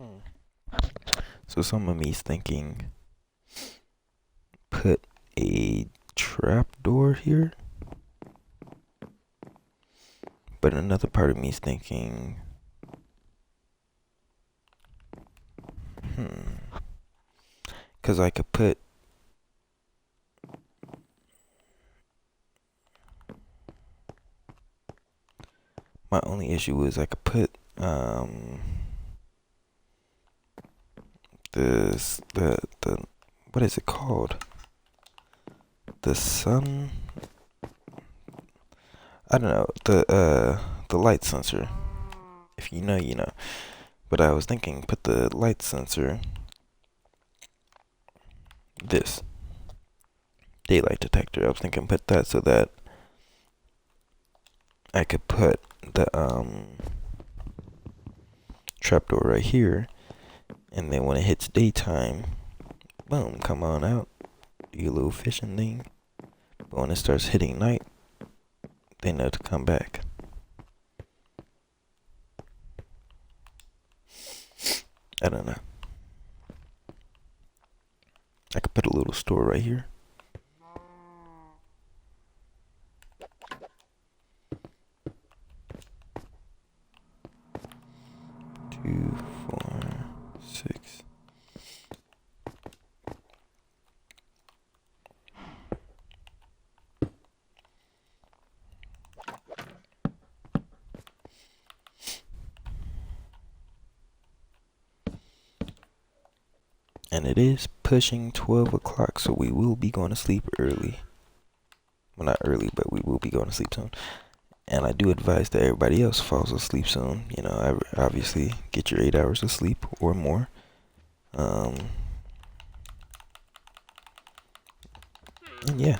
Hmm. So some of me's thinking put a trap door here, but another part of me's thinking, because I could put my only issue is I could put this the what is it called? The sun, I don't know, the light sensor. If you know, you know. But I was thinking put the light sensor, this daylight detector. I was thinking put that so that I could put the trapdoor right here, and then when it hits daytime, boom, come on out, do your little fishing thing. But when it starts hitting night, they know to come back. I don't know. I could put a little store right here. Two, 4, 6. And it is pushing 12 o'clock, so we will be going to sleep early. Well, not early, but we will be going to sleep soon. And I do advise that everybody else falls asleep soon. You know, obviously get your 8 hours of sleep or more. And yeah.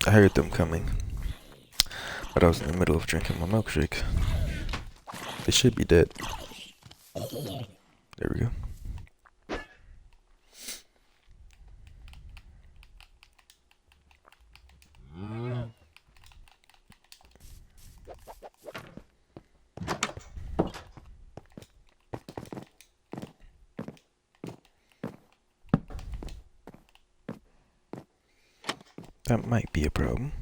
I heard them coming, but I was in the middle of drinking my milkshake. They should be dead. There we go. That might be a problem.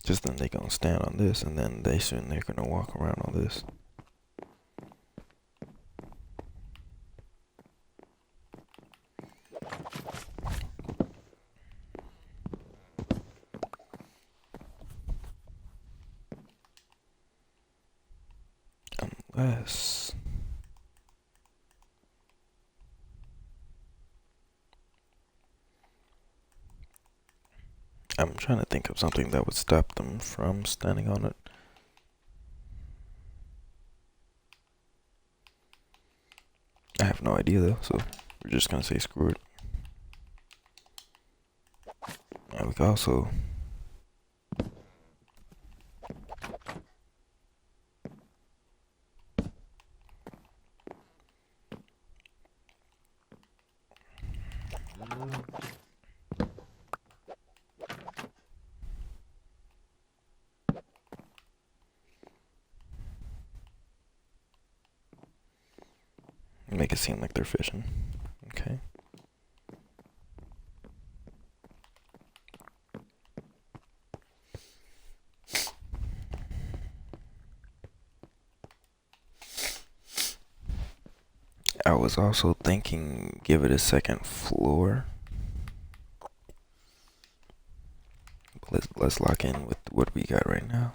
Just then they gonna stand on this, and then they're gonna walk around on this. Unless I'm trying to think of something that would stop them from standing on it. I have no idea though, so we're just gonna say screw it. And we can also make it seem like they're fishing. Okay. I was also thinking give it a second floor. Let's lock in with what we got right now.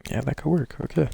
Yeah, that could work. Okay.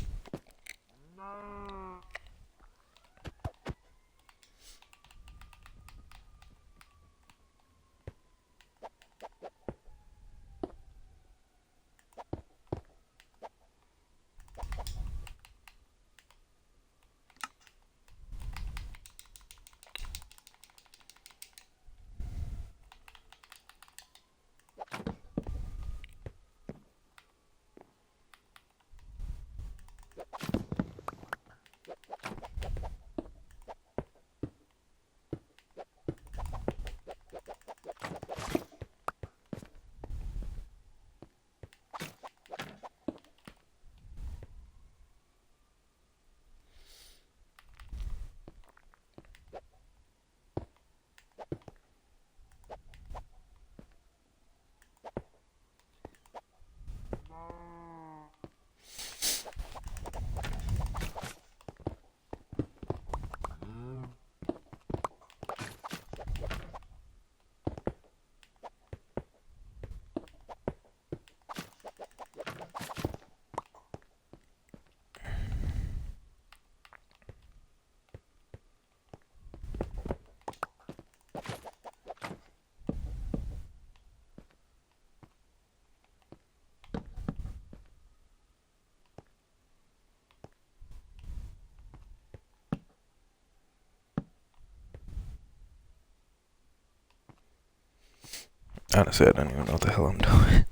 Honestly, I don't even know what the hell I'm doing.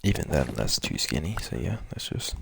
Even then, that's too skinny, so yeah, that's just...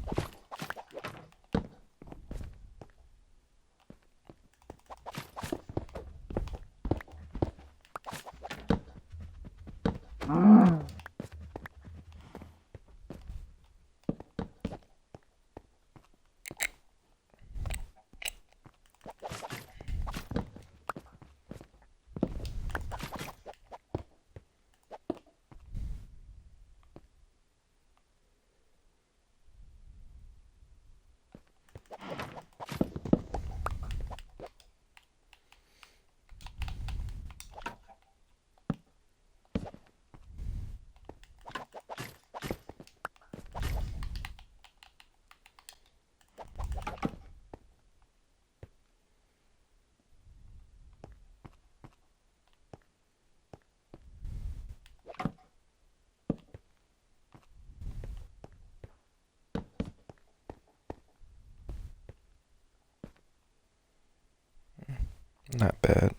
Not bad.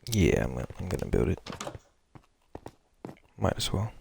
Yeah, I'm gonna build it. Might as well.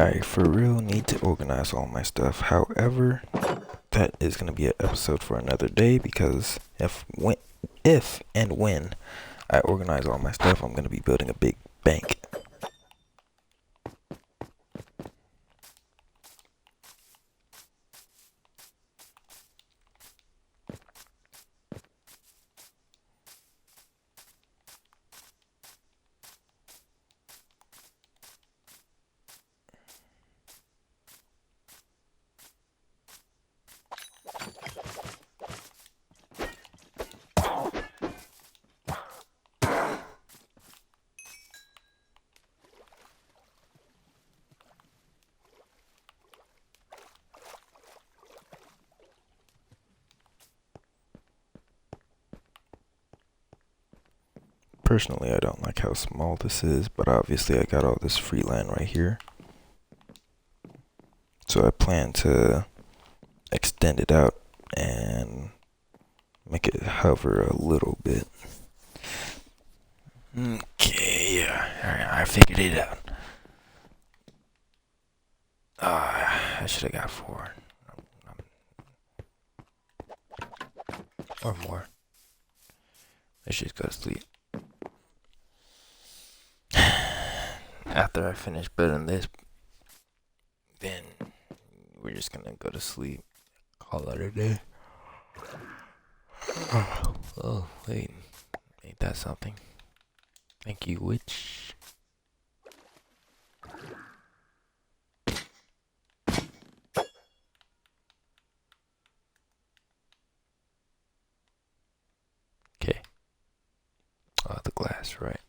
I for real need to organize all my stuff. However, that is gonna be an episode for another day because if and when I organize all my stuff, I'm gonna be building a big bank. Personally, I don't like how small this is, but obviously I got all this free land right here. So I plan to extend it out and make it hover a little bit. Okay, yeah, alright, I figured it out. I should have got 4. Or more. Let's just go to sleep. After I finish building this, then we're just gonna go to sleep. Call it a day. Oh, wait. Ain't that something? Thank you, witch. Okay. Oh, the glass, right.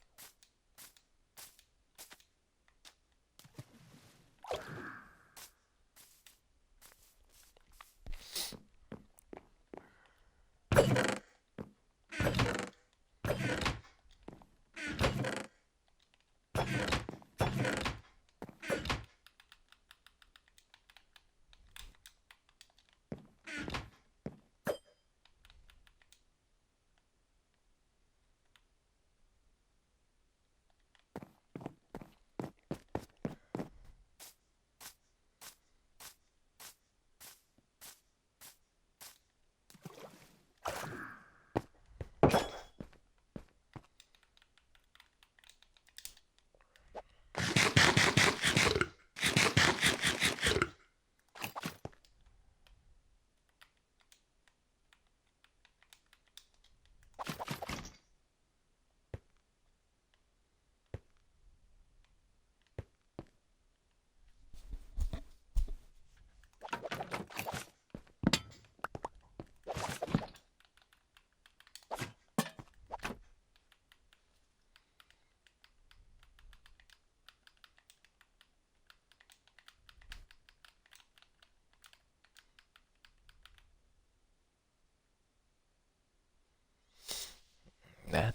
That,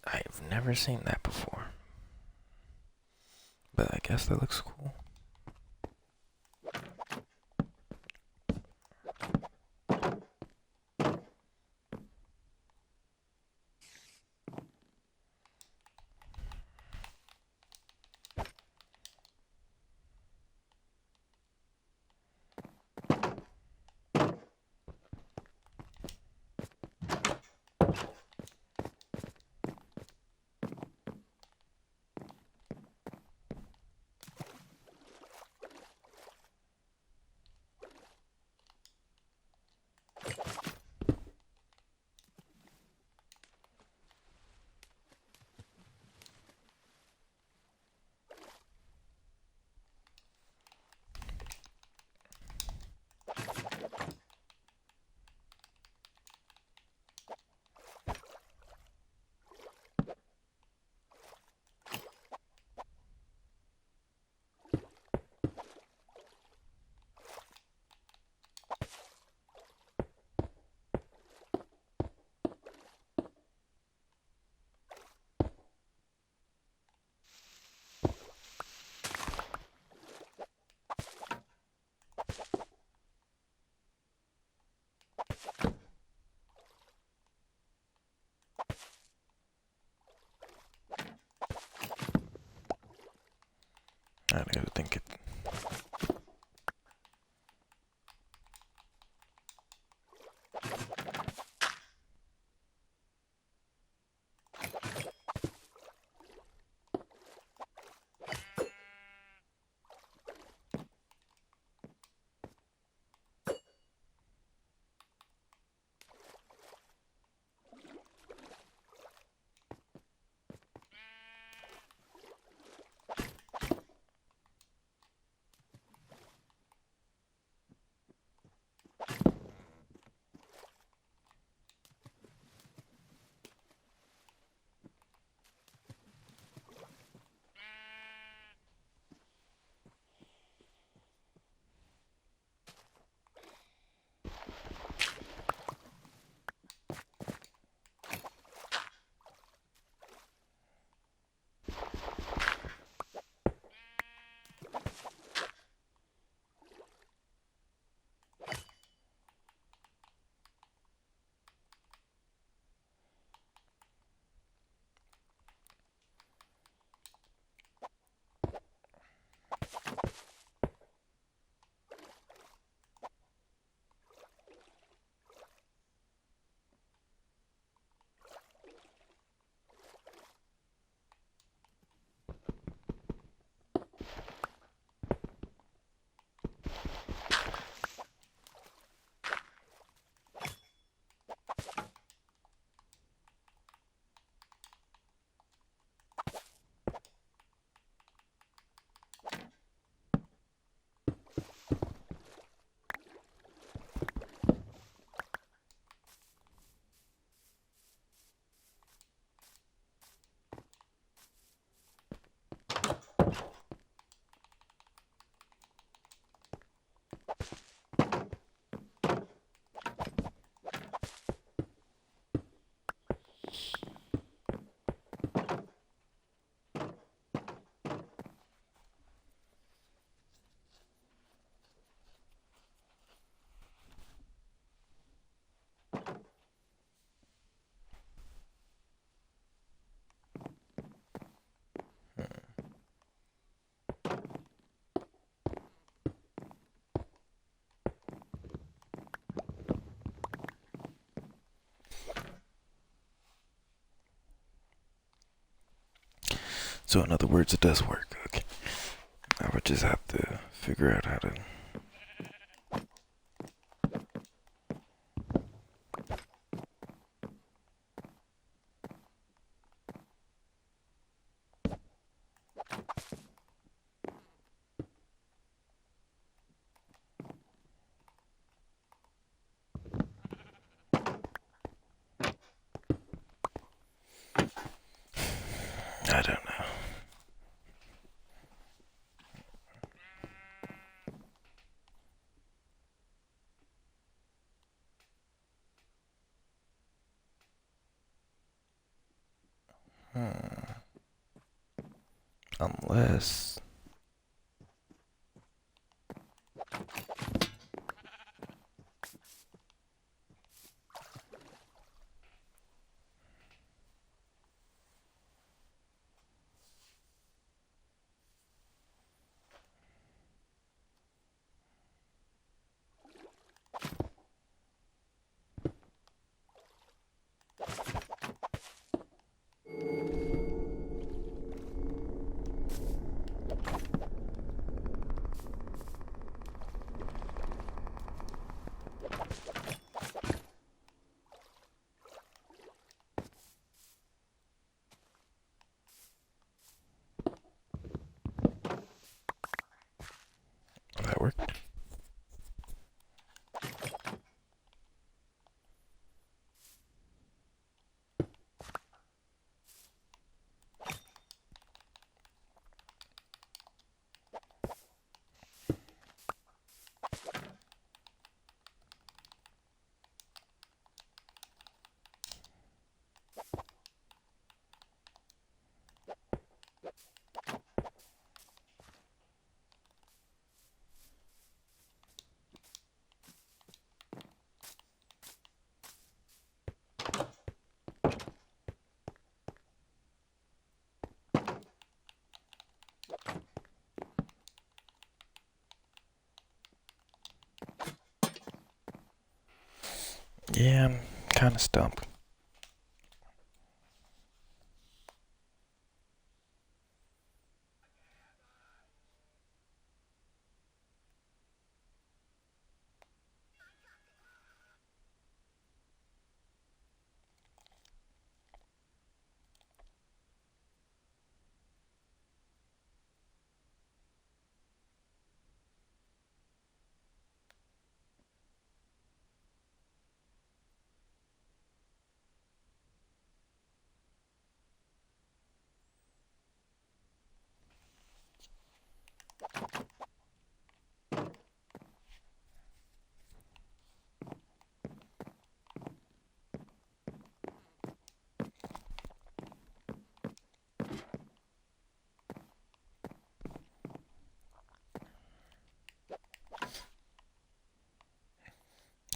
I've never seen that before. But I guess that looks cool. So in other words, it does work. Okay. I would just have to figure out how to. I don't know. Hmm. Unless. That work? Yeah, I'm kind of stumped.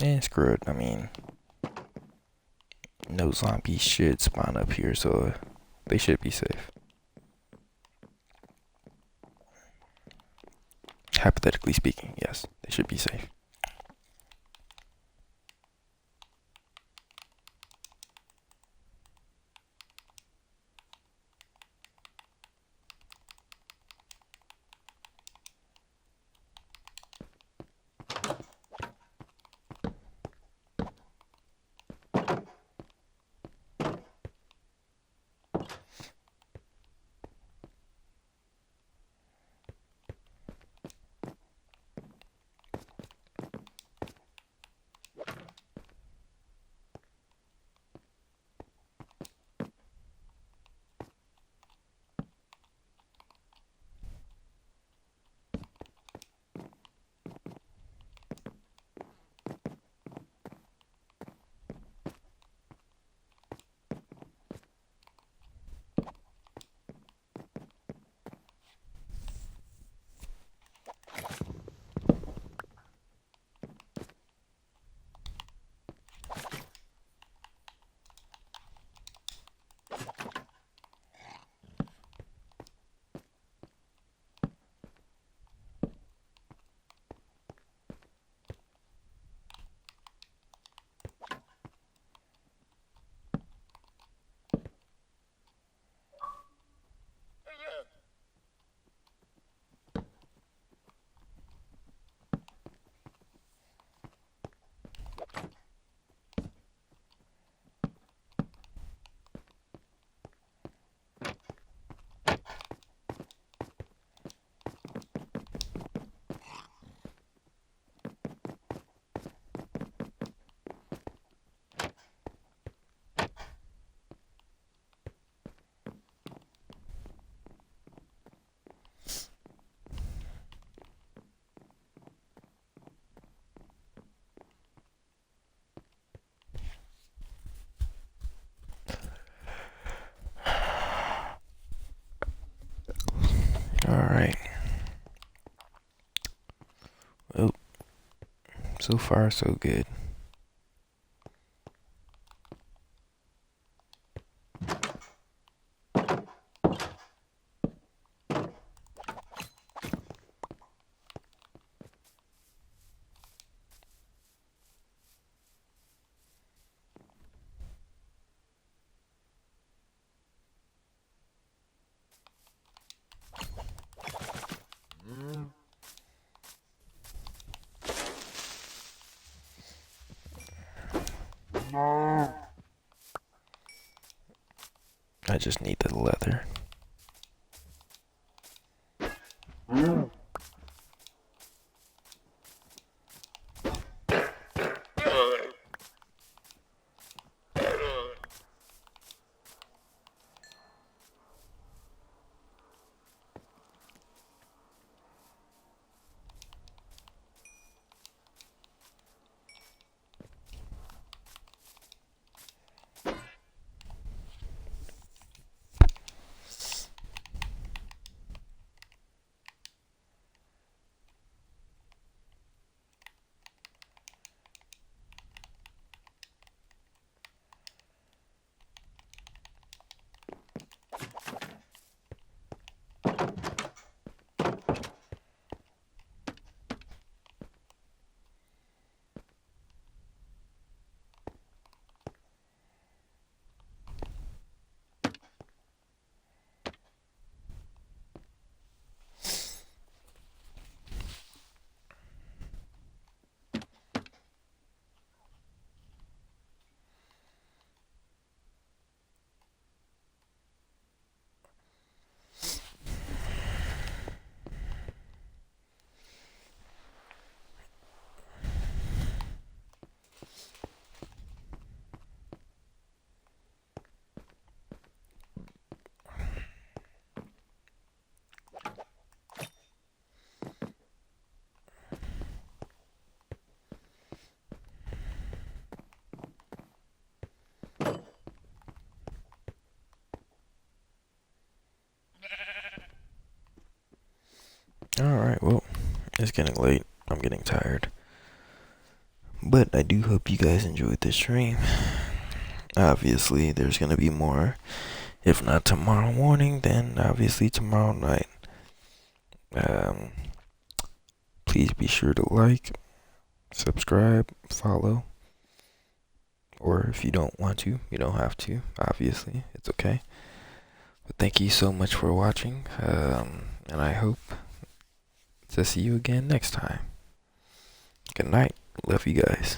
Yeah, screw it. I mean, no zombies should spawn up here, so they should be safe. Hypothetically speaking, yes, they should be safe. So far, so good. I just need the leather. Alright, well, it's getting late. I'm getting tired. But I do hope you guys enjoyed this stream. Obviously, there's gonna be more. If not tomorrow morning, then obviously tomorrow night. Um, Please be sure to like, subscribe, follow. Or if you don't want to, you don't have to. Obviously, it's okay. But thank you so much for watching. And I hope to see you again next time. Good night. Love you guys.